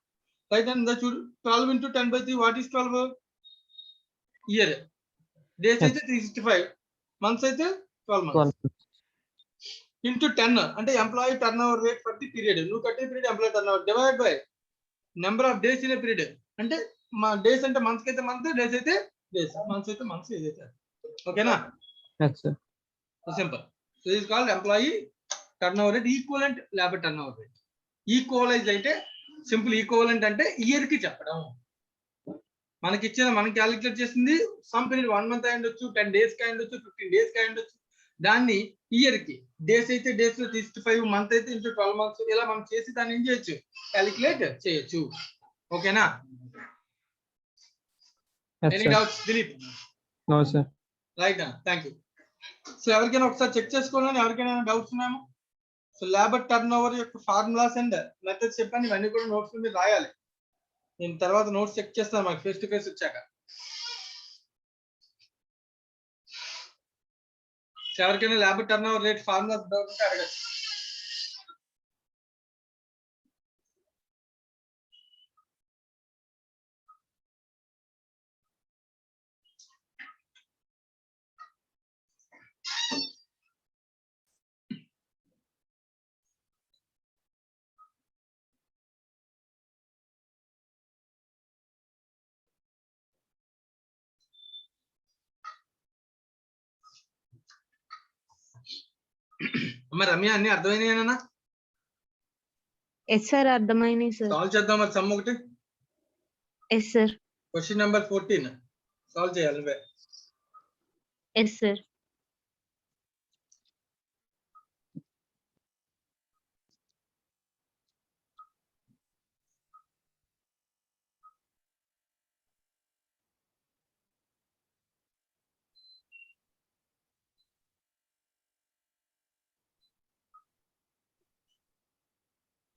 రైట్? అండ్ చూడు 12 into 10/3 what is 12? Year. Days అయితే 365, మంత్స్ అయితే 12 months. 12 months. ఇంటూ 10 అంటే employee turn over rate for the period. నువ్వు కట్టే period employee turn over divide by number of days in a period. అంటే మా డేస్ అంటే మంత్స్ అయితే మంత్, డేస్ అయితే డేస్, మంత్స్ అయితే మంత్స్, ఏదైతే. ఓకేనా? Yes, sir. Simple. So is called employee turn over rate, equivalent labour turn over rate. Equalise అంటే సింపుల్, ఈక్వలెంట్ అంటే ఇయర్ కి చెప్పడం. మనకి మనం క్యాలిక్యులేట్ చేసింది సమ్ పీరియడ్ 1 మంత్ అయి ఉండొచ్చు, 10 డేస్ కి అయి ఉండొచ్చు, 15 డేస్ కి అయి ఉండొచ్చు. దాన్ని ఇయర్ కి, డేస్ అయితే డేస్ లో 365, మంత్ అయితే ఇంటూ 12 మంత్స్, ఇలా మనం చేసి దాన్ని ఏం చేయొచ్చు? క్యాలిక్యులేట్ చేయొచ్చు. ఓకేనా? Yes, any sir. Doubts Dilip? No, sir. Right, thank you. So ఎవరికైనా ఒకసారి చెక్ చేసుకోవాలని, ఎవరికైనా డౌట్స్ ఉన్నామో? సో లేబర్ టర్న్ ఓవర్ యొక్క ఫార్ములాస్ అండ్ మెథడ్స్ చెప్పాను, ఇవన్నీ కూడా నోట్స్ మీరు రాయాలి. నేను తర్వాత నోట్స్ చెక్ చేస్తాను మాకు ఫేస్ టు ఫేస్ వచ్చాక. సో ఎవరికైనా labour turn over rate formulas doubt ఉంటే అడగచ్చు. అమ్మ రమ్య, అన్ని అర్థమైనాయేనా? ఎస్ సార్, అర్థమైనాయి సార్. సాల్వ్ చేద్దాం మరి సమ్ ఒకటి. Yes sir. Question number 14 solve చేయాలి నువ్వే. Yes sir.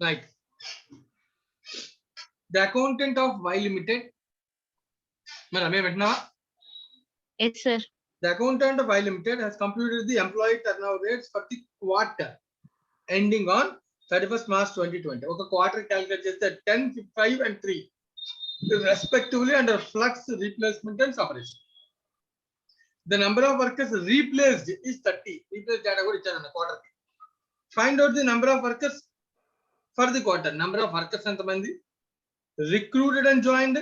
Right. The accountant of Y Limited. Madam, Yes, sir. the accountant of Y Limited has computed the employee turnover rates for the quarter ending on 31st March 2020. ఒక quarter calculate చేస్తే 10, 5 and 3 respectively under flux, replacement and separation. The number of workers replaced is 30. Replaced data కూడా ఇచ్చాను quarter కి. Find out the number of workers for the quarter. Number of workers ఎంతమంది, recruited and joined,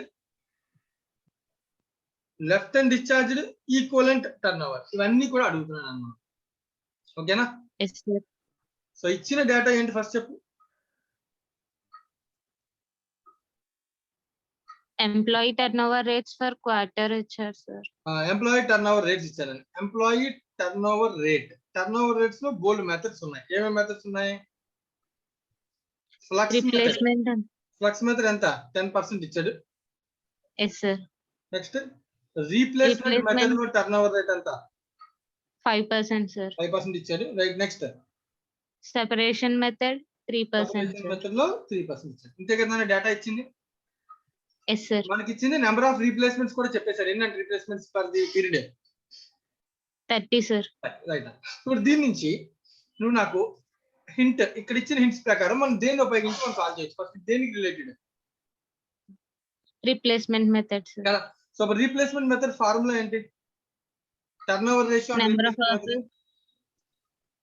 left and discharged, equivalent turnover. ఇవన్నీ కూడా అడుగుతున్నాను అన్నమాట. ఓకేనా? Yes, sir. సో ఇచ్చిన డేటా ఏంటి ఫస్ట్ చెప్పు. Employee turnover rates for quarter ఇచ్చారు సార్. ఎంప్లాయీ టర్న్ ఓవర్ రేట్స్ ఇచ్చానండి. Employee turn over rate, turn over rates లో బోల్డ్ మెథడ్స్ ఉన్నాయి. ఏమేమి మెథడ్స్ ఉన్నాయి? Flux method. Replacement. Flux method ఎంత? 10% ఇచ్చాడు. Yes, sir. Next replacement method లో టర్న్ ఓవర్ రేట్ ఎంత? 5%, sir. 5% ఇచ్చాడు. Right. Next Separation method 3%, sir. Method లో 3% ఇచ్చాడు. ఇంతే కదా డేటా ఇచ్చింది. Yes, sir. మనకి ఇచ్చింది నెంబర్ ఆఫ్ రీప్లేస్మెంట్స్ కూడా చెప్పేశారు. ఏంటంటే replacements for the period 30, sir. Right. ఇప్పుడు దీని నుంచి నువ్వు నాకు హింట్, ఇక్కడ ఇచ్చిన హింట్స్ ప్రకారం మనం దేన్ని ఉపయోగించి మనం సాల్వ్ చేయొచ్చు. ఫస్ట్ దేనికి రిలేటెడ్ Replacement method, sir. కదా. సో రీప్లేస్మెంట్ మెథడ్ ఫార్ములా ఏంటి? Turn over ratio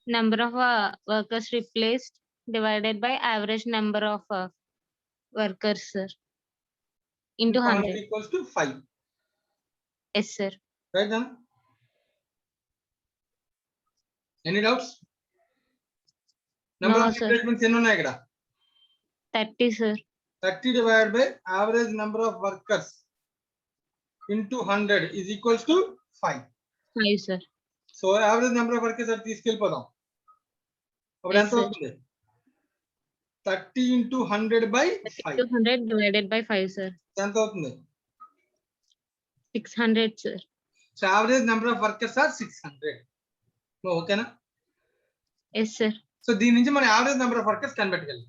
Number of workers replaced divided by average number of workers, sir. Into 100. Equals to 5. Yes, sir. Right then any doubts? Number No, of sir. Replacements ఎన్ని ఉన్నాయి ఇక్కడ? 30, sir. 30 divided by average number of workers into 100 is equals to 5. 5, sir. So average number of workers అది తీసుకెళ్ళిపోదాం. అప్పుడు ఎంత Yes, sir. అవుతుంది? 30 into 100 by 5. 200 divided by 5, sir. ఎంత అవుతుంది? 600, sir. So average number of workers are 600. ఓకేనా? Yes, sir. సో దీని నుంచి మనం యావరేజ్ నెంబర్ ఆఫ్ వర్కర్స్ కనిపెట్టగలం.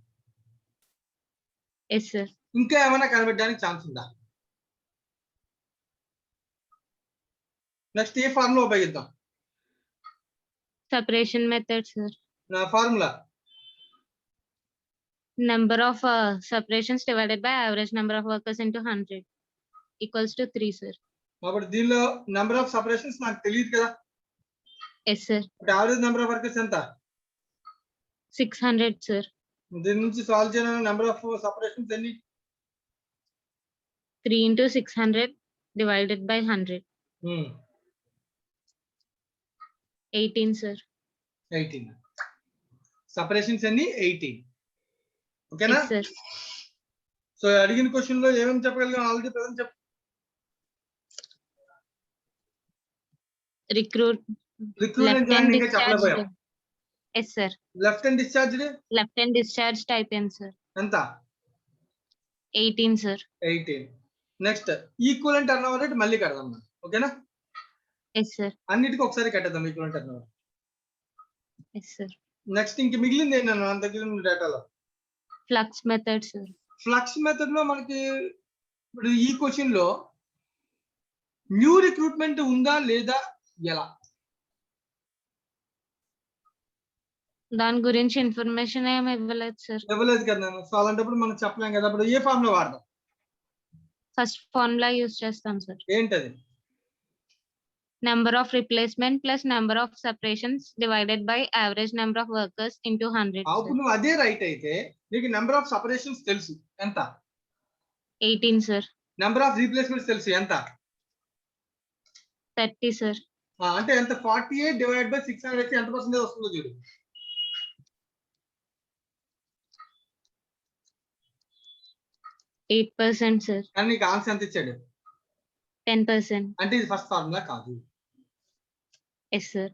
Yes, sir. ఇంకా ఏమైనా కనిపెట్టడానికి ఛాన్స్ ఉందా? నెక్స్ట్ ఏ ఫార్ములా ఉపయోగిద్దాం? Separation method, sir. నా formula Number of separations divided by average number of workers into 100 equals to 3, sir. అప్పుడు దీనిలో నెంబర్ ఆఫ్ సపరేషన్స్ నాకు తెలియదు కదా. Yes, sir. Average number of workers ఎంత? 600, sir. దీని నుంచి సాల్వ్ చేయడానికి నెంబర్ ఆఫ్ సపరేషన్స్ ఎన్ని? 3 into 600 divided by 100. 18, sir. 18. Separations ఎన్ని? 18. ఓకేనా? Yes, sir. సో అడిగిన క్వశ్చన్ లో ఏమేమి చెప్పగలిగాం ఆల్రెడీ ప్రజెంట్ చెప్పు. Recruit. Recruit Left and and join ఇంకా చెప్పలేకపోయాం. discharged. Yes, sir. Left and discharged Left and discharged type in, sir. ఎంత? 18, sir. 18. Next equivalent turn over rate మళ్ళీ కడదాం మనం. ఓకేనా? Yes, sir. అన్నిటికీ ఒకసారి కట్టేద్దాం equivalent turn over. Yes, sir. Next ఇంక మిగిలింది ఏంటి మన దగ్గర ఉన్న డేటాలో? Flux method, sir. Flux method లో మనకి ఇప్పుడు ఈ క్వశ్చన్ లో న్యూ రిక్రూట్మెంట్ ఉందా లేదా ఎలా? దాని గురించి ఇన్ఫర్మేషన్ ఏమి ఇవ్వలేదు, సార్. ఇవ్వలేదు కదా. సో అలాంటప్పుడు మనం చెప్పలేం కదా. అప్పుడు ఏ ఫార్ములా వాడదాం? ఫస్ట్ ఫార్ములా యూజ్ చేస్తాం, సార్. ఏంటది? Number of replacement plus number of separations divided by average number of workers into 100. అప్పుడు నువ్వు అదే రైట్ అయితే నీకు నెంబర్ ఆఫ్ సపరేషన్స్ తెలుసు ఎంత? 18, సార్. నెంబర్ ఆఫ్ రీప్లేస్మెంట్స్ తెలుసు ఎంత? 30, సార్. అంటే ఎంత? 48 డివైడ్ బై 600 అయితే ఎంత పర్సెంటేజ్ వస్తుందో చూడు. 8%, సార్. కానీ నీకు ఆన్సర్ ఎంత ఇచ్చాడు? 10%. అంటే ఇది ఫస్ట్ ఫార్ములా కాదు. Yes, sir.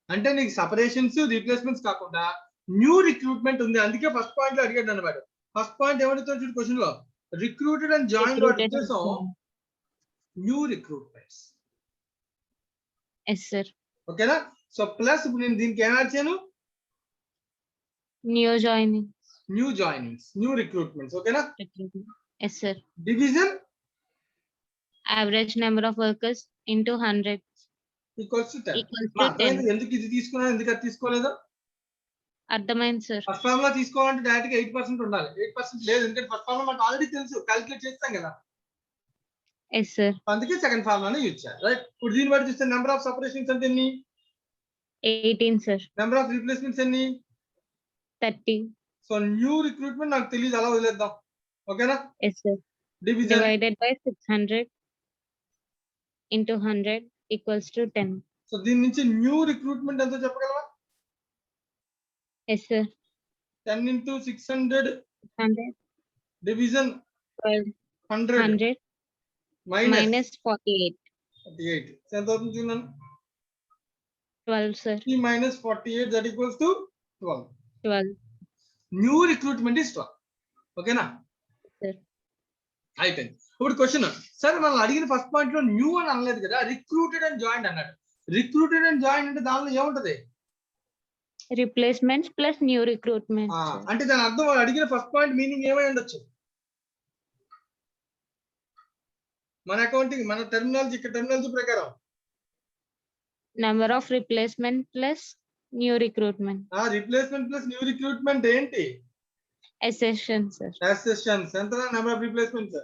అంటే నీకు సపరేషన్స్ రీప్లేస్మెంట్స్ కాకుండా న్యూ రిక్రూట్మెంట్ ఉంది. అందుకే ఫస్ట్ పాయింట్ లో అడిగాడు అన్నమాట. ఫస్ట్ పాయింట్ ఏమడుగుతాడు చూడు క్వశ్చన్ లో, recruited and join new recruitments. Yes, sir. ఓకేనా? సో ప్లస్ ఇప్పుడు నేను దీనికి ఏం యాడ్ చేయను? New joining. new joinings, new recruitments. Okay na? Yes, sir. Division Average number of workers into 100 equals to 10. equals మా to 10. అర్థమైంది ఎందుకు ఇది తీసుకున్నా ఎందుకు అది తీసుకోలేదు? అర్థమైంది సార్. ఫస్ట్ ఫార్ములా తీసుకోవాలంటే డైరెక్ట్ గా 8% ఉండాలి. 8% లేదు, ఎందుకంటే ఫస్ట్ ఫార్ములా మనకు ఆల్రెడీ తెలుసు, క్యాలిక్యులేట్ చేస్తాం కదా. Yes sir. అందుకే సెకండ్ ఫార్ములాని యూజ్ చేయాలి. రైట్. ఇప్పుడు దీన్ని బట్టి చూస్తే నెంబర్ ఆఫ్ సపరేషన్స్ అంటే ఎన్ని? 18 సార్. నెంబర్ ఆఫ్ రీప్లేస్మెంట్స్ ఎన్ని? 30. సో న్యూ రిక్రూట్మెంట్ నాకు తెలియదు, అలా వదిలేద్దాం. ఓకేనా? Yes sir. Division divided by 600 into 100 equals to 10. So దీని నుంచి న్యూ రిక్రూట్మెంట్ ఎంతో చెప్పగలవా? Yes sir. 10 into 600 100 division 12 100 100 minus minus 48. 48 ఎంత అవుతుంది చూడండి. 12 sir. minus 48 that equals to 12. 12. New recruitment is 12. ఓకేనా? Sir. అయిపోయింది. ఇప్పుడు క్వశ్చన్, సార్ మనం అడిగిన ఫస్ట్ పాయింట్ లో న్యూ అని అనలేదు కదా, రిక్రూటెడ్ అండ్ జాయిన్ అన్నాడు. రిక్రూటెడ్ అండ్ జాయిన్ అంటే దానిలో ఏముంటది? Replacements plus new recruitment. అంటే దాని అర్థం వాళ్ళు అడిగిన ఫస్ట్ పాయింట్ మీనింగ్ ఏమై ఉండొచ్చు? మన అకౌంటింగ్, మన టెర్మినాలజీ ప్రకారం Number of replacement plus new recruitment. Replacement plus new recruitment ఏంటి? Accession sir. అసెషన్స్. ఎంత number of replacements?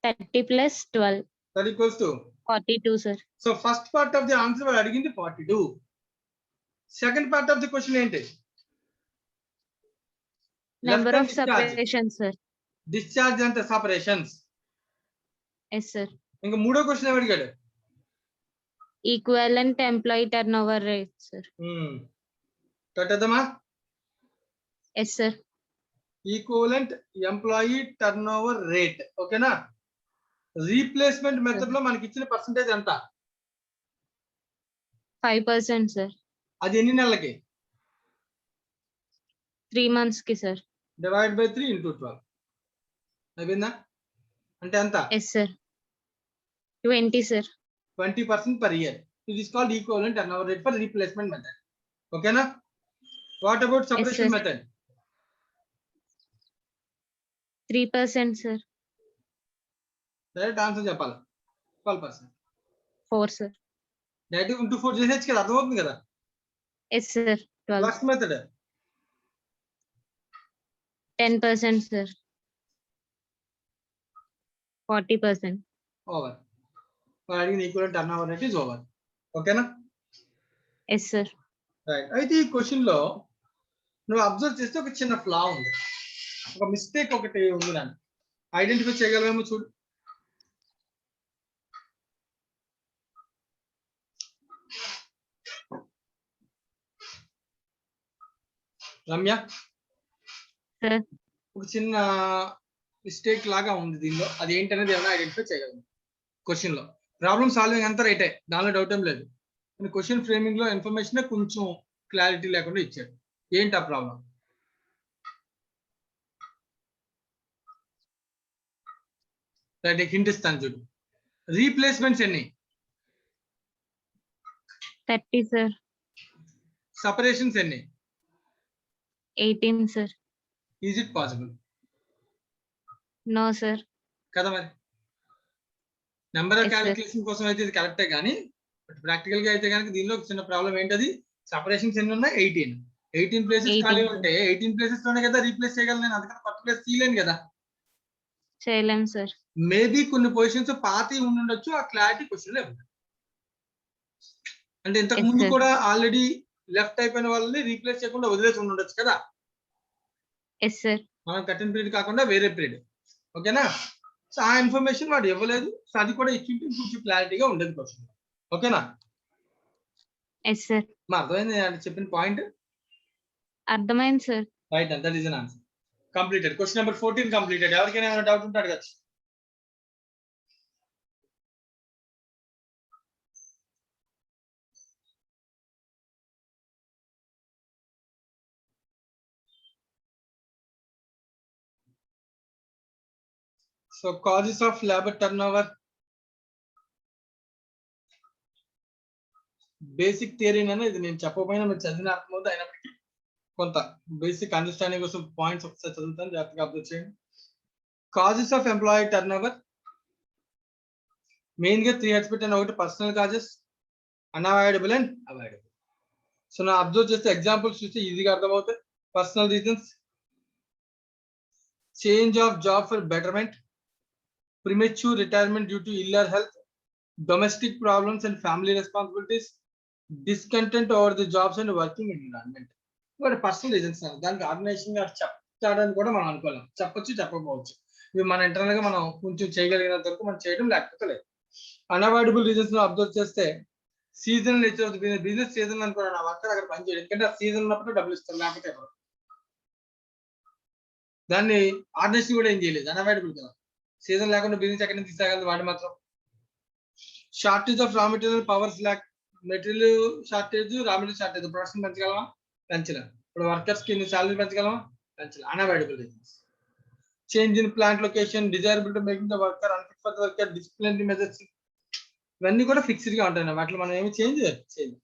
30 plus 12. That equals to 42 sir. So first part of the answer వాళ్ళు అడిగింది 42. Second part of the question ఏంటి? Number of separations sir. Discharge అంటే సపరేషన్స్. Yes sir. ఇంకా మూడో క్వశ్చన్ ఏం అడిగాడు? Equivalent employee turnover rate sir. కట్టదమా? Yes sir. Equivalent employee turn over rate. ఓకేనా? రీప్లేస్మెంట్ మెథడ్ లో మనకి ఇచ్చిన పర్సంటేజ్ ఎంత? 5% sir. అది ఎన్ని నెలలకి? 3 months ki sir. Divide by 3 into 12. అయిపోయిందా? అంటే ఎంత? Yes sir. 20 sir. 20% per year. It is called equivalent turnover rate for replacement method. ఓకేనా? What about separation sir. method? 3% sir. Direct answer చెప్పాలి. 12%. 4 sir. డైరెక్ట్ into 4 చేసేచ్చు కదా, అర్థమవుతుంది కదా. Yes sir. 12. First method 10% sir. 40%. Over. అడిగిన equivalent turn over rate is over. ఓకేనా? Yes sir. రైట్. అయితే ఈ క్వశ్చన్ లో నువ్వు అబ్జర్వ్ చేస్తే ఒక చిన్న ఫ్లా ఉంది, ఒక మిస్టేక్ ఒకటి ఉంది. దాన్ని ఐడెంటిఫై చేయగలమేమో చూడు. రమ్య, Sir. ఒక చిన్న మిస్టేక్ లాగా ఉంది దీనిలో, అది ఏంటనేది ఏమైనా ఐడెంటిఫై చేయగలము? క్వశ్చన్ లో ప్రాబ్లమ్ సాల్వింగ్ అంతా రైటే, దానిలో డౌట్ ఏం లేదు. క్వశ్చన్ ఫ్రేమింగ్ లో ఇన్ఫర్మేషన్ కొంచెం క్లారిటీ లేకుండా ఇచ్చాడు. ఏంటి ఆ ప్రాబ్లం? రైట్, హింట్ ఇస్తాను చూడు. రీప్లేస్మెంట్స్ ఎన్ని? 30 sir. సపరేషన్స్ ఎన్ని? 18 sir. Is it possible? No sir. కదా మరి. Number of Yes, sir. Calculation కోసం అయితే ఇది కరెక్టే, కానీ ప్రాక్టికల్ గా అయితే కనుక దీనిలో ఒక చిన్న ప్రాబ్లం ఏంటది? సపరేషన్స్ ఎన్ని ఉన్నాయి? 18 ప్లేసెస్ 18. ఖాళీ ఉంటే 18 ప్లేసెస్ లోనే కదా రీప్లేస్ చేయగలను నేను, అందుకని కొత్త ప్లేస్ తీయలేను కదా. చేయలేం sir. మేబీ కొన్ని పొజిషన్స్ పాతి ఉండొచ్చు, ఆ క్లారిటీ క్వశ్చన్ లో ఉంది. అంటే ఇంతకు Yes, ముందు sir. కూడా ఆల్రెడీ లెఫ్ట్ అయిపోయిన వాళ్ళని రీప్లేస్ చేయకుండా వదిలేసి ఉండొచ్చు కదా. Yes sir. మనం కట్టిన పీరియడ్ కాకుండా వేరే పీరియడ్. ఓకేనా? సో ఆ ఇన్ఫర్మేషన్ వాడు ఇవ్వలేదు, సో అది కూడా ఇచ్చింటే కొంచెం క్లారిటీగా ఉండేది క్వశ్చన్. ఓకేనా? Yes sir. మా అర్థమైంది అంటే చెప్పిన పాయింట్. అర్థమైంది sir. Right, that is an answer. Completed. Question number 14 completed. ఎవరికైనా ఏమైనా డౌట్ ఉంటే అడగచ్చు. So causes of labour turn over, basic theory అనేది నేను చెప్పకపోయినా మీరు చదివిన అర్థమవుతుంది. అయినప్పటికీ కొంత బేసిక్ అండర్స్టాండింగ్ కోసం పాయింట్స్ ఒకసారి చదువుతాను, జాగ్రత్తగా అబ్జర్వ్ చేయండి. Causes of employee turn over main గా 3 హెడ్స్ పెట్టాను. ఒకటి personal causes, unavoidable and avoidable. So నా అబ్జర్వ్ చేస్తే ఎగ్జాంపుల్స్ చూస్తే ఈజీగా అర్థమవుతాయి. Personal reasons, change of job for betterment, premature retirement due to ill or health, domestic problems and family responsibilities, discontent over the jobs and working environment. ఇవి పర్సనల్ రీజన్స్. దానికి ఆర్గనైజేషన్ గారు చెప్తాడని కూడా మనం అనుకోలేం, చెప్పొచ్చు చెప్పకపోవచ్చు. ఇవి మన ఇంటర్నల్ గా మనం కొంచెం చేయగలిగినంత వరకు మనం చేయడం, లేకపోతే లేదు. అన్అవాయిడబుల్ రీజన్స్ లో అబ్జర్వ్ చేస్తే season nature of the business season అనుకోండి, నా వర్కర్ అక్కడ పని చేయడం, ఎందుకంటే ఆ సీజన్ ఉన్నప్పుడు డబ్బులు ఇస్తారు, లేకపోతే ఎవరు. దాన్ని ఆర్గనైజేషన్ కూడా ఏం చేయలేదు, అన్అవాయిడబుల్ కదా. సీజన్ లేకుండా బిజినెస్ ఎక్కడ నుంచి తీసుకోగలదు వాడు మాత్రం. Shortage of raw material, powers lack, material shortage, raw material shortage, production పెంచగలమా? పెంచలేం. ఇప్పుడు వర్కర్స్ కి సాలరీ పెంచగలమా? పెంచలేం. Unavoidable reasons. Change in plant location, desirable to making the worker, unfit for the worker, disciplinary measures, ఇవన్నీ కూడా ఫిక్స్డ్ గా ఉంటాయి. వాటిలో మనం ఏమి చేంజ్ చేయాలి.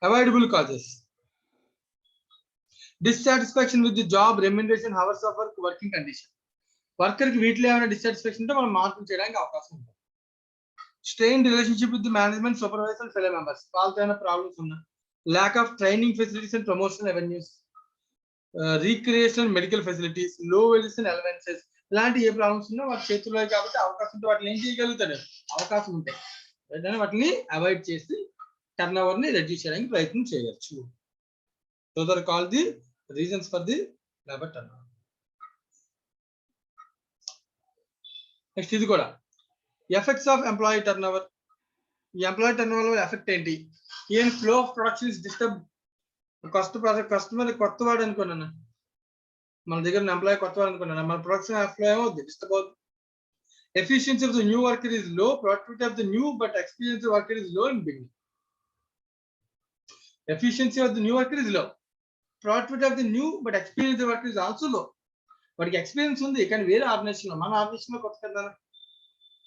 Avoidable causes, dissatisfaction with the job, remuneration, hours of work, working condition. Worker కి వీటిలో ఏమైనా డిస్సాటిస్ఫాక్షన్ ఉంటే మనం మార్పులు చేయడానికి అవకాశం ఉంటుంది. Strain relationship with management, supervisor, fellow members, వాళ్ళతో ఏమైనా ప్రాబ్లమ్స్ ఉన్నా, lack of training facilities and promotion avenues, recreational medical facilities, లో వేజెస్ అండ్ అలవెన్సెస్, ఇలాంటి ఏ ప్రాబ్లమ్స్ ఉన్నా వాటి చేతుల్లో కాబట్టి అవకాశం ఉంటే వాటిని ఏం చేయగలుగుతాడు, అవకాశం ఉంటాయి వెంటనే వాటిని అవాయిడ్ చేసి టర్న్ ఓవర్ ని రెడ్యూస్ చేయడానికి ప్రయత్నం చేయవచ్చు. Those are called the reasons for the labor turnover. Next ఇది కూడా effects of employee turn over. ఈ ఎంప్లాయీ టర్న్ ఓవర్ ఎఫెక్ట్ ఏంటి? Even flow of production is disturb. Customer కొత్తవాడు అనుకున్నాను, మన దగ్గర ఎంప్లాయీ కొత్తవాడు అనుకున్నాను, మన ప్రొడక్షన్ ఫ్లో ఏమవుతుంది, డిస్టర్బ్ అవుతుంది. Efficiency of the new worker is low, productivity of the new but experience worker is low in beginning. Efficiency of the new worker is low, productivity of the new but experience worker is also లో. వాడికి ఎక్స్పీరియన్స్ ఉంది కానీ వేరే ఆర్గనైజేషన్ లో, మన ఆర్గనైజేషన్ లో కొత్త కదా,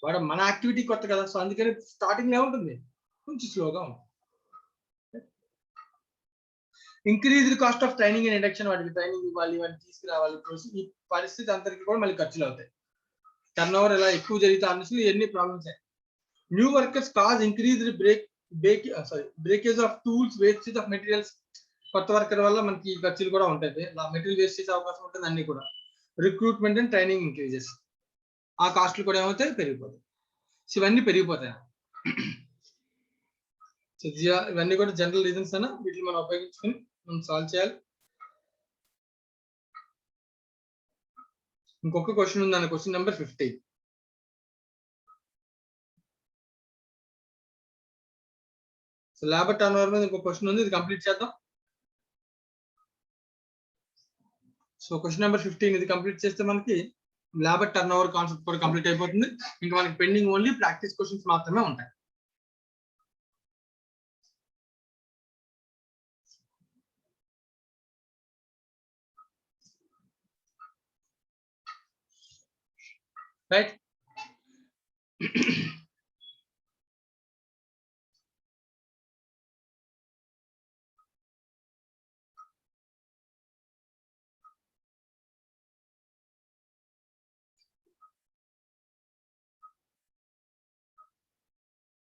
వాడు మన యాక్టివిటీ కొత్త కదా, సో అందుకని స్టార్టింగ్ లో ఉంటుంది కొంచెం స్లోగా ఉంటుంది. Increased cost of training and induction, వాటికి ట్రైనింగ్ ఇవ్వాలి, వాటిని తీసుకురావాలి. ఈ పరిస్థితి అందరికి కూడా మళ్ళీ ఖర్చులు అవుతాయి. టర్న్ ఓవర్ ఇలా ఎక్కువ జరిగితే ఆర్గనైజేషన్ ఎన్ని problems. New workers cause increased breakage of tools, wastage of materials. కొత్త వర్కర్ వల్ల మనకి ఖర్చులు కూడా ఉంటాయి, మెటీరియల్ వేస్ట్ చేసే అవకాశం ఉంటుంది. అన్ని కూడా రిక్రూట్మెంట్ అండ్ ట్రైనింగ్ ఇంక్రీజెస్, ఆ కాస్ట్లు కూడా ఏమవుతాయి, పెరిగిపోతాయి. సో ఇవన్నీ పెరిగిపోతాయి. సో ఇవన్నీ కూడా జనరల్ రీజన్స్ అన్న, వీటిని మనం ఉపయోగించుకొని మనం సాల్వ్ చేయాలి. ఇంకొక క్వశ్చన్ ఉందన్న, question number 50. So labour turn over మీద ఇంకొక క్వశ్చన్ ఉంది, ఇది కంప్లీట్ చేద్దాం. సో క్వశ్చన్ నెంబర్ 15 ఇది కంప్లీట్ చేస్తే మనకి లేబర్ టర్న్ ఓవర్ కాన్సెప్ట్ కూడా కంప్లీట్ అయిపోతుంది. ఇంకా మనకి పెండింగ్ ఓన్లీ ప్రాక్టీస్ క్వశ్చన్స్ మాత్రమే ఉంటాయి. Right.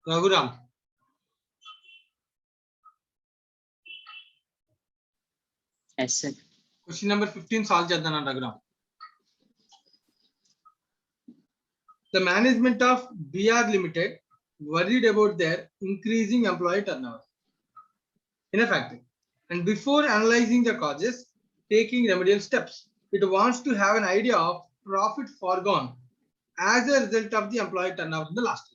Raghuram, question number 15 solve చేద్దాం Raghuram. The management of BR Limited worried about their increasing employee turnover in a factory, and before analyzing the causes, taking remedial steps, it wants to have an idea of profit foregone as a result of the employee turnover in the last year.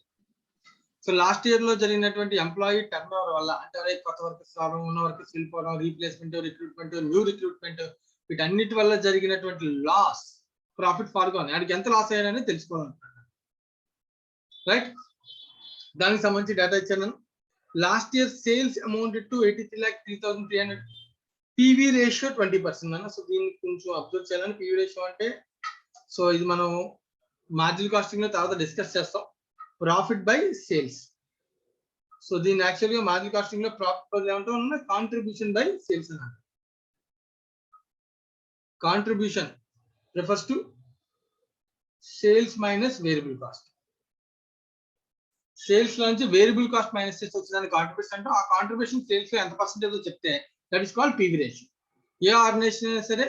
So last year లో జరిగినటువంటి ఎంప్లాయీ టర్న్ ఓవర్ వల్ల, అంటే కొత్త వర్కర్స్ రావడం, ఉన్న వర్కర్స్ వెళ్ళిపోవడం, రీప్లేస్మెంట్, రిక్రూట్మెంట్, న్యూ రిక్రూట్మెంట్, వీటన్నిటి వల్ల జరిగినటువంటి లాస్, ప్రాఫిట్ ఫార్గోన్, వాడికి ఎంత లాస్ అయ్యాడని తెలుసుకోవాలనుకుంటున్నాను. రైట్, దానికి సంబంధించి డేటా ఇచ్చాను. Last year sales amounted to 83,03,300, PV ratio 20% అన్న. సో దీన్ని కొంచెం అబ్జర్వ్ చేయాలని. పివి రేషియో అంటే, సో ఇది మనం మార్జినల్ కాస్టింగ్ లో తర్వాత డిస్కస్ చేస్తాం. Profit by sales. సో దీన్ని యాక్చువల్గా మార్జినల్ కాస్టింగ్ లో ప్రాఫిట్ ఏమంటే కాంట్రిబ్యూషన్ బై సేల్స్ అన్నమాట. Contribution refers to sales minus variable cost. Sales నుంచి వేరియబుల్ కాస్ట్ మైనస్ చేసి వచ్చిన కాంట్రిబ్యూషన్ అంటే ఆ కాంట్రిబ్యూషన్ సేల్స్ లో ఎంత పర్సెంటేజ్ చెప్తే that is called PV ratio. ఏ ఆర్గనైజేషన్ అయినా సరే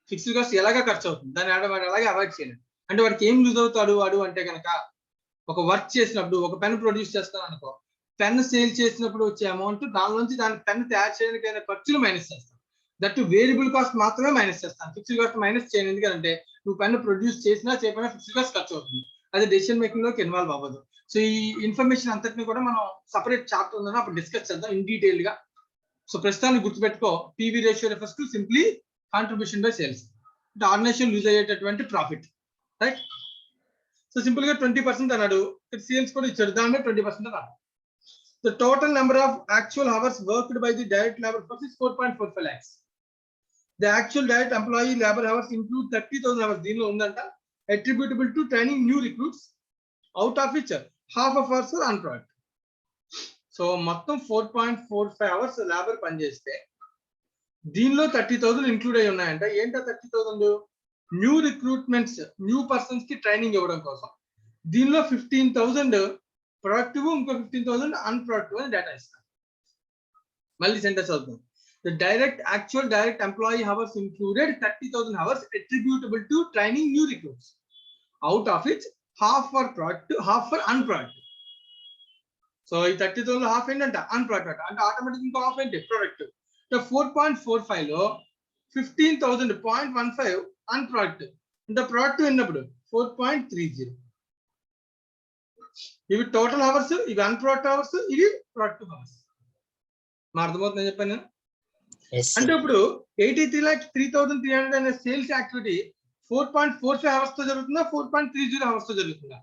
ఫిక్స్డ్ కాస్ట్ ఎలాగా ఖర్చు అవుతుంది, దాన్ని వాడు అలాగే అవాయిడ్ చేయలేదు. అంటే వాడికి ఏం లూజ్ అవుతాడు వాడు అంటే కనుక, ఒక వర్క్ చేసినప్పుడు ఒక పెన్ ప్రొడ్యూస్ చేస్తాను అనుకో, పెన్ సేల్ చేసినప్పుడు వచ్చే అమౌంట్ దాని నుంచి దాని పెన్ తయారు చేయడానికి అయిన ఖర్చులు మైనస్ చేస్తాను. దట్ వేరియబుల్ కాస్ట్ మాత్రమే మైనస్ చేస్తాను, ఫిక్స్డ్ కాస్ట్ మైనస్ చేయను. ఎందుకంటే నువ్వు పెన్ ప్రొడ్యూస్ చేసినా చేయకపోయినా ఫిక్స్డ్ కాస్ట్ ఖర్చు అవుతుంది, అది డెసిషన్ మేకింగ్ లోకి ఇన్వాల్వ్ అవ్వదు. సో ఈ ఇన్ఫర్మేషన్ అంతటిని కూడా మనం సపరేట్ చాప్టర్ ఉందని అప్పుడు డిస్కస్ చేద్దాం ఇన్ డీటెయిల్ గా. సో ప్రస్తుతానికి గుర్తుపెట్టుకో, PV ratio refers to simply contribution by sales, అంటే ఆర్గనైజేషన్ లూజ్ అయ్యేటటువంటి ప్రాఫిట్, రైట్. సో సింపుల్ గా 20% అన్నాడు, సేల్స్ కూడా ఇచ్చాడు, దాని 20% అన్నాడు. The total number of actual hours worked by the direct labor force is 4.45 lakhs. The actual direct employee labor hours include 30,000 hours. దీనిలో ఉందంట attributable to training new recruits, out of which half of hours are unemployed. So మొత్తం 4.45 hours లేబర్ పనిచేస్తే దీనిలో 30,000 ఇంక్లూడ్ అయి ఉన్నాయంట. ఏంటో 30,000 న్యూ రిక్రూట్మెంట్స్, న్యూ పర్సన్స్ కి ట్రైనింగ్ ఇవ్వడం కోసం. దీనిలో 15,000 ప్రొడక్టివ్, ఇంకో 15,000 అన్ప్రొడక్టివ్ అని డేటా ఇస్తారు. మళ్ళీ సెంటెన్స్ అవుతుంది. The actual direct employee hours included 30,000 hours attributable to training new recruits, out of which half for productive, half for unproductive. So ఈ 30,000 హాఫ్ ఏంటంటే అన్ప్రొడక్టివ్, అంటే ఆటోమేటిక్ ఇంకో హాఫ్ ఏంటి ప్రొడక్టివ్. సో 4.45 లో 15,000 0.15 అన్ప్రొడక్టివ్, అంటే ప్రొడక్టివ్ అయినప్పుడు 4.30. ఇవి టోటల్ అవర్స్, ఇవి అన్ప్రొడక్టివ్ అవర్స్, ఇవి ప్రొడక్టివ్ అవర్స్. మా అర్థమవుతుందని చెప్పాను నేను. అంటే ఇప్పుడు 83,03,300 అనే సేల్స్ యాక్టివిటీ 4.45 అవర్స్ తో జరుగుతుందా, 4.30 అవర్స్ తో జరుగుతుందా?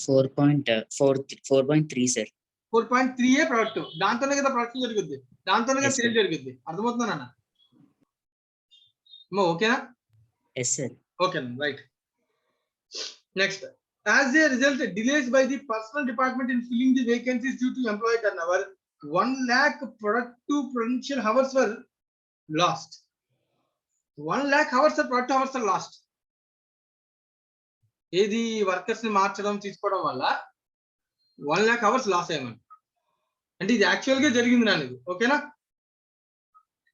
4.3 సార్. 4.3 ప్రొడక్టివ్, దాంతోనే కదా ప్రొడక్షన్ జరుగుద్ది, దాంతోనే కదా సేల్ జరుగుద్ది. అర్థమవుతుందా నాన్న? ఓకేనా? ఓకేనా, right. Next, as a result, delays by the personnel department in filling the vacancies due to employee turnover, 1 lakh productive potential hours were lost. 1 lakh hours of productive hours are lost. ఏది వర్కర్స్ ని మార్చడం తీసుకోవడం వల్ల 1 lakh hours లాస్ అయ్యామని. అంటే ఇది యాక్చువల్ గా జరిగింది నాది, ఓకేనా?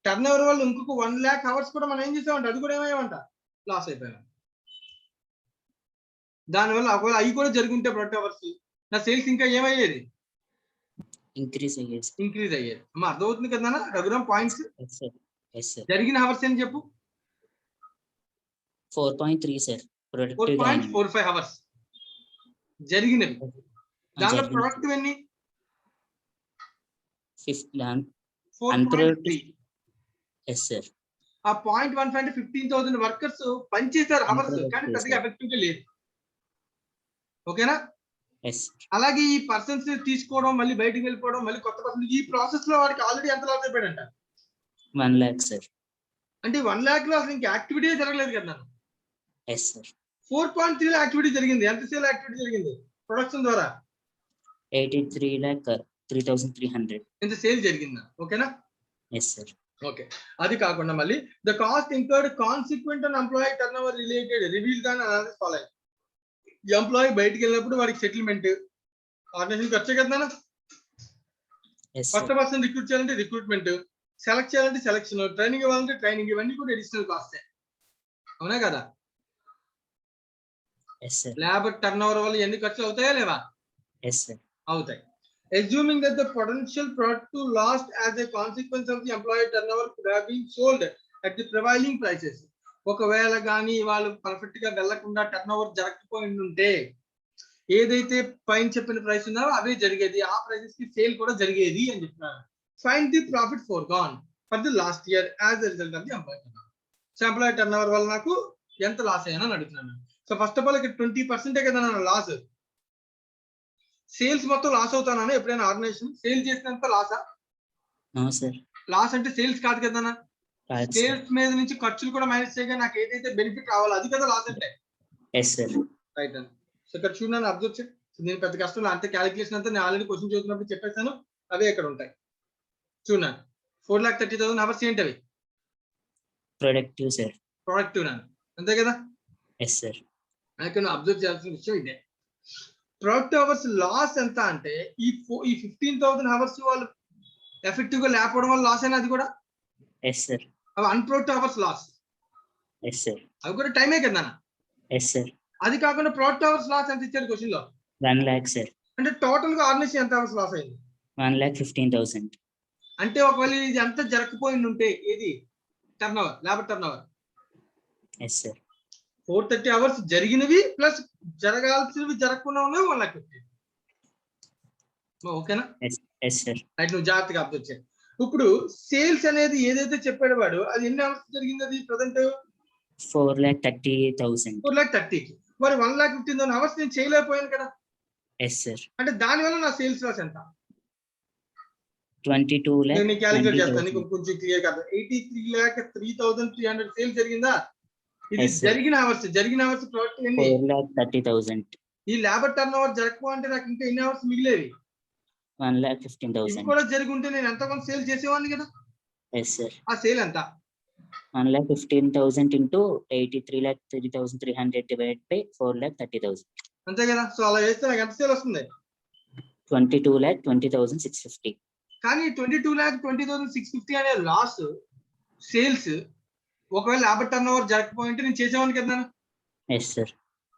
టర్న్ ఓవర్ వల్ల ఇంకొక 1 lakh hours కూడా మనం ఏం చేసామంట, అది కూడా ఏమయ్యామంట, లాస్ అయిపోయాం. దానివల్ల ఒకవేళ అవి కూడా జరుగుంటే ప్రొడక్టివ్ అవర్స్, నా సేల్స్ ఇంకా ఏమయ్యేది, ఇంక్రీజ్ అయ్యేది. అమ్మా అర్థమవుతుంది కదా రఘురామ్ పాయింట్స్? జరిగిన అవర్స్ ఏం చెప్పు? 4.3 సార్. 4.45 అవర్స్ జరిగినవి. దానిలో ప్రొడక్టివ్ ఎన్ని? 4.3. ఆ 0.15 అంటే 15,000 వర్కర్స్ పనిచేశారు అవర్స్, కానీ పెద్దగా ఎఫెక్టివ్ గా లేదు. ఓకేనా? అలాగే ఈ పర్సన్స్ తీసుకోవడం, మళ్ళీ బయటకు వెళ్ళిపోవడం, మళ్ళీ కొత్త పర్సన్, ఈ ప్రాసెస్ లో వాడికి ఆల్రెడీ ఎంత లాస్ అయిపోయాడంట? 1 lakh sir. అంటే 1 lakh లో అసలు ఇంకా యాక్టివిటీ జరగలేదు కదా. 4.3 లో యాక్టివిటీ జరిగింది. ఎంత సేల్ యాక్టివిటీ జరిగింది ప్రొడక్షన్ ద్వారా? 83,03,300 ఎంత సేల్ జరిగిందా? ఓకేనా? ఓకే. అది కాకుండా మళ్ళీ the cost incurred consequent and employee turn over related reveal than analysis following. Employee బయటికి వెళ్ళినప్పుడు వాడికి సెటిల్మెంట్, ఆర్గనైజేషన్ ఖర్చే కదా. కొత్త పర్సన్ రిక్రూట్ చేయాలంటే రిక్రూట్మెంట్, సెలెక్ట్ చేయాలంటే సెలెక్షన్, ట్రైనింగ్ ఇవ్వాలంటే ట్రైనింగ్, ఇవన్నీ కూడా అడిషనల్ కాస్టే. అవునా కదా? లేబర్ టర్న్ ఓవర్ వల్ల ఎన్ని ఖర్చులు అవుతాయా లేవా? అవుతాయి. Assuming that the potential productive loss as a consequence of the employee turnover could have been sold at the prevailing prices. ఒకవేళ కానీ వాళ్ళు పర్ఫెక్ట్ గా వెళ్లకుండా టర్న్ ఓవర్ జరగకపోయి ఉంటే ఏదైతే పైన చెప్పిన ప్రైస్ ఉన్నారో అవే జరిగేది, ఆ ప్రైసెస్ కి సేల్ కూడా జరిగేది అని చెప్తున్నారు. Find the profit foregone for the last year as a result of the employee turn over. So employee turn over వల్ల నాకు ఎంత లాస్ అయ్యానని అడుగుతున్నాను. సో ఫస్ట్ ఆఫ్ ఆల్ ఇక్కడ 20% కదా నా లాస్. సేల్స్ మొత్తం లాస్ అవుతానా ఎప్పుడైనా ఆర్గనైజేషన్? సేల్ చేసినంత లాసా? లాస్ అంటే సేల్స్ కాదు కదా. సేల్స్ మీద నుంచి ఖర్చులు కూడా మైనస్ చేయగా నాకు ఏదైతే బెనిఫిట్ రావాలో అది కదా లాస్ అంటే. రైట్ అండి. సో ఇక్కడ చూడండి, అబ్జర్వ్ చేయండి. నేను పెద్ద కష్టం అంతే, క్యాలిక్యులేషన్ అంతా నేను ఆల్రెడీ క్వశ్చన్ చదువుతున్నప్పుడు చెప్పేసాను, అవే ఇక్కడ ఉంటాయి. చూడండి 4,30,000 అవర్స్ ఏంటి అవి? Productive, sir. ప్రొడక్టివ్ నాన్న, అంతే కదా? Yes, sir. ఇక్కడ అబ్జర్వ్ చేయాల్సిన విషయం ఇదే. ప్రొడక్టివ్ అవర్స్ లాస్ ఎంత అంటే ఈ 15,000 అవర్స్ వాళ్ళు ఎఫెక్టివ్ గా లేకపోవడం వల్ల లాస్ అయినా అది కూడా Yes, sir. అవి unproductive hours loss, Yes, sir. అవి కూడా టైమే కదా నాన్న. Yes, sir. అది కాకుండా ప్రొడక్టివ్ అవర్స్ లాస్ ఎంత ఇచ్చాడు క్వశ్చన్ లో? 1 lakh, sir. అంటే టోటల్ గా ఆర్గనైజేషన్ ఎంత అవర్స్ లాస్ అయింది? 1,15,000. అంటే ఒకవేళ ఇది ఎంత జరగకపోయి ఉంటే ఏది turn over, labour turn over Yes, sir. 430 hours జరిగినవి ప్లస్ జరగాల్సినవి జరగకుండా ఉన్నవి 1,50,000. ఓకేనా? Yes, sir. రైట్, నువ్వు జాగ్రత్తగా అబ్జర్వ్ చేయాలి. ఇప్పుడు సేల్స్ అనేది ఏదైతే చెప్పాడు వాడు, అది ఎన్ని అవర్స్ జరిగింది? అది ప్రజెంట్ 4,30,000. 4,30,000కి. మరి 1,15,000 అవర్స్ నేను చేయలేకపోయాను కదా. Yes, sir. అంటే దానివల్ల నా సేల్స్ లాస్ ఎంత? 22 lakh. నేను క్యాలిక్యులేట్ చేస్తాను, 20,000. నీకు కొంచెం క్లియర్ కదా. 83,03,300 సేల్స్ జరిగిందా? ఇది Yes, sir. జరిగిన అవర్స్ ప్రొడక్ట్ ఎన్ని? 4,30,000. ఈ లేబర్ టర్న్ ఓవర్ జరగకపో అంటే నాకు ఇంకా ఎన్ని అవర్స్ మిగిలేవి? 1,15,000. ఇవి కూడా జరిగి ఉంటే నేను ఎంత కొంత సేల్ చేసేవాడిని కదా. Yes, sir. ఆ సేల్ ఎంత? 1,15,000 into 83,03,300 divided by 4,30,000. అంతే కదా. సో అలా చేస్తే నాకు ఎంత సేల్ వస్తుంది? 22,20,650. కానీ 22,20,650 అనే లాస్ సేల్స్ ఒకవేళ లేబర్ టర్న్ ఓవర్ జరగకపోయి ఉంటే నేను చేసేవాడిని కదా. Yes, sir.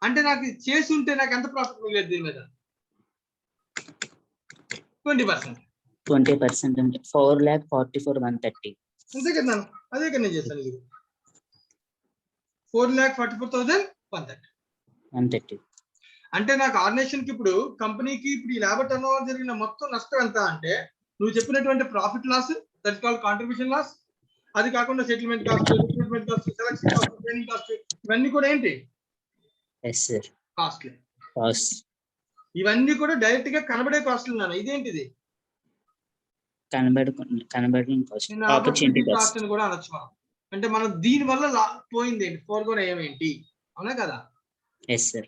అంటే నాకు చేసి ఉంటే నాకు ఎంత ప్రాఫిట్ మిగిలేదు దీని మీద? 20%. 20% అంటే 4,44,130. అంతే కదా. అదే కదా నేను చేస్తాను. ఇది 4,44,130. అంటే నాకు ఆర్గనైజేషన్ కి ఇప్పుడు కంపెనీకి ఇప్పుడు ఈ లేబర్ టర్న్ ఓవర్ జరిగిన మొత్తం నష్టం ఎంత అంటే నువ్వు చెప్పినటువంటి profit loss, that called contribution loss, అది కాకుండా settlement cost, recruitment cost, selection cost, training cost, ఇవన్నీ కూడా ఏంటి? Yes, sir. కాస్ట్లీ. Cost. ఇవన్నీ కూడా డైరెక్ట్ గా కనబడే కాస్ట్లు నాన్న. ఇదేంటిది? కనబడిన కాస్ట్. నిన్న ఆపర్చునిటీ ఆపర్చునిటీ కాస్ట్. కాస్ట్ అని కూడా అనొచ్చు మనం. అంటే మనం దీని వల్ల పోయింది ఏంటి, ఫోర్గోన్ ఏమేంటి, అవునా కదా? Yes, sir.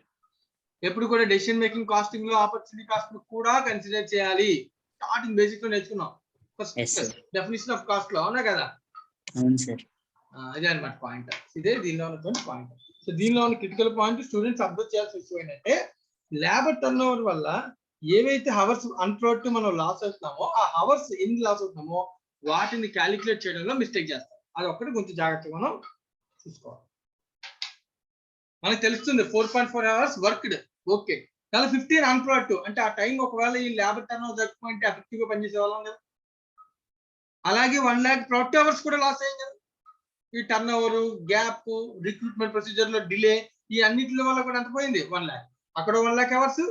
ఎప్పుడు కూడా డెసిషన్ మేకింగ్ కాస్టింగ్ లో ఆపర్చునిటీ కాస్ట్ కూడా కన్సిడర్ చేయాలి. స్టార్టింగ్ బేసిక్ లో నేర్చుకున్నాం first Yes, sir. Definition of cost లో, అవునా కదా? అవును సార్. ఇదే అనమాట పాయింట్. ఇదే దీనిలో ఉన్నటువంటి పాయింట్. సో దీనిలో ఉన్న క్రిటికల్ పాయింట్ స్టూడెంట్స్ అబ్జర్వ్ చేయాల్సిన విషయం ఏంటంటే లేబర్ టర్న్ ఓవర్ వల్ల ఏవైతే హవర్స్ అన్ప్రొడక్టివ్ మనం లాస్ అవుతున్నామో ఆ హవర్స్ ఎన్ని లాస్ అవుతున్నామో వాటిని క్యాలిక్యులేట్ చేయడంలో మిస్టేక్ చేస్తాం. అది ఒక్కటి కొంచెం జాగ్రత్తగా మనం చూసుకోవాలి. మనకు తెలుస్తుంది 4.4 అవర్స్ వర్క్డ్, ఓకే. కానీ 15 అన్ప్రొడక్టివ్ అంటే ఆ టైం ఒకవేళ ఈ లేబర్ టర్న్ ఓవర్ జరుపుకుంటే ఎఫెక్టివ్ గా పనిచేసే వాళ్ళం కదా. అలాగే 1 lakh ప్రొడక్టివ్ అవర్స్ కూడా లాస్ అయ్యింది కదా. ఈ turn over, gap, recruitment procedure లో డిలే, ఈ అన్నిటి వల్ల కూడా ఎంత పోయింది? 1 lakh. అక్కడ 1 lakh అవర్స్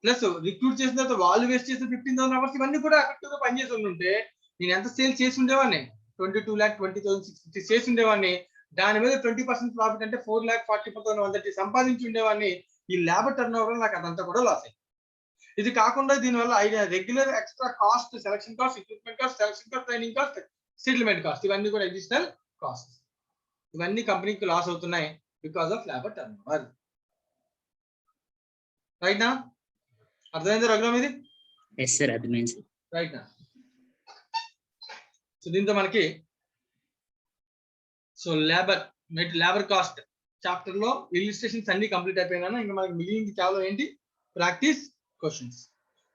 ప్లస్ రిక్రూట్ చేసిన తర్వాత వాళ్ళు వేస్ట్ చేసిన 15,000 అవర్స్, ఇవన్నీ కూడా ఎఫెక్టివ్ గా పనిచేసి ఉంటే నేను ఎంత సేల్ చేసి ఉండేవాడిని? 22,20,650 చేసి ఉండేవాడిని. దాని మీద 20% ప్రాఫిట్ అంటే 4,44,130 సంపాదించి ఉండేవాడిని. ఈ లేబర్ టర్న్ ఓవర్ నాకు అదంతా కూడా లాస్ అయింది. ఇది కాకుండా దీనివల్ల regular extra cost, selection cost, recruitment cost, selection cost, training cost, settlement cost, ఇవన్నీ కూడా అడిషనల్ కాస్ట్. ఇవన్నీ కంపెనీకి లాస్ అవుతున్నాయి because of labour turn over. Right నా? అర్థమైంది రఘురామ్ ఇది? Yes, sir. అర్థమైంది సార్. రైట్ నా? సో దీంతో మనకి లేబర్ కాస్ట్ చాప్టర్ లో ఇలిస్ట్రేషన్స్ అన్ని కంప్లీట్ అయిపోయినా ఇంకా మనకి మిగిలింది కేవలం ఏంటి? Practice questions.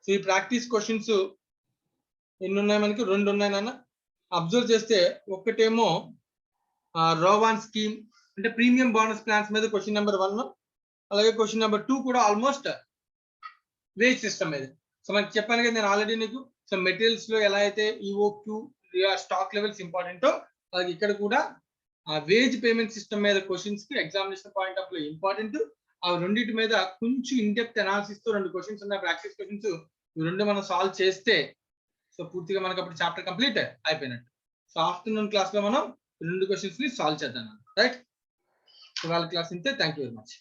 సో ఈ ప్రాక్టీస్ క్వశ్చన్స్ ఎన్ని ఉన్నాయి మనకి? 2 ఉన్నాయి నాన్న. అబ్జర్వ్ చేస్తే ఒక్కటేమో రోవాన్ స్కీమ్ అంటే ప్రీమియం బోనస్ ప్లాన్స్ మీద క్వశ్చన్ నెంబర్ 1, అలాగే క్వశ్చన్ నెంబర్ 2 కూడా ఆల్మోస్ట్ వేజ్ సిస్టమ్ మీద. సో మనకి చెప్పాను కదా నేను ఆల్రెడీ నీకు. సో మెటీరియల్స్ లో ఎలా అయితే EOQ స్టాక్ లెవెల్స్ ఇంపార్టెంటో అలాగే ఇక్కడ కూడా వేజ్ పేమెంట్ సిస్టమ్ మీద క్వశ్చన్స్ కి examination point of view important. ఆ రెండింటి మీద కొంచెం ఇన్డెప్త్ అనాలిసిస్ తో 2 క్వశ్చన్స్ ఉన్నాయి ప్రాక్టీస్ క్వశ్చన్స్. ఈ 2 మనం సాల్వ్ చేస్తే సో పూర్తిగా మనకి అప్పుడు చాప్టర్ కంప్లీట్ అయిపోయినట్టు. సో ఆఫ్టర్నూన్ క్లాస్ లో మనం 2 క్వశ్చన్స్ ని సాల్వ్ చేద్దాం. రైట్? ఇవాళ క్లాస్ ఇంతే. Thank you very much.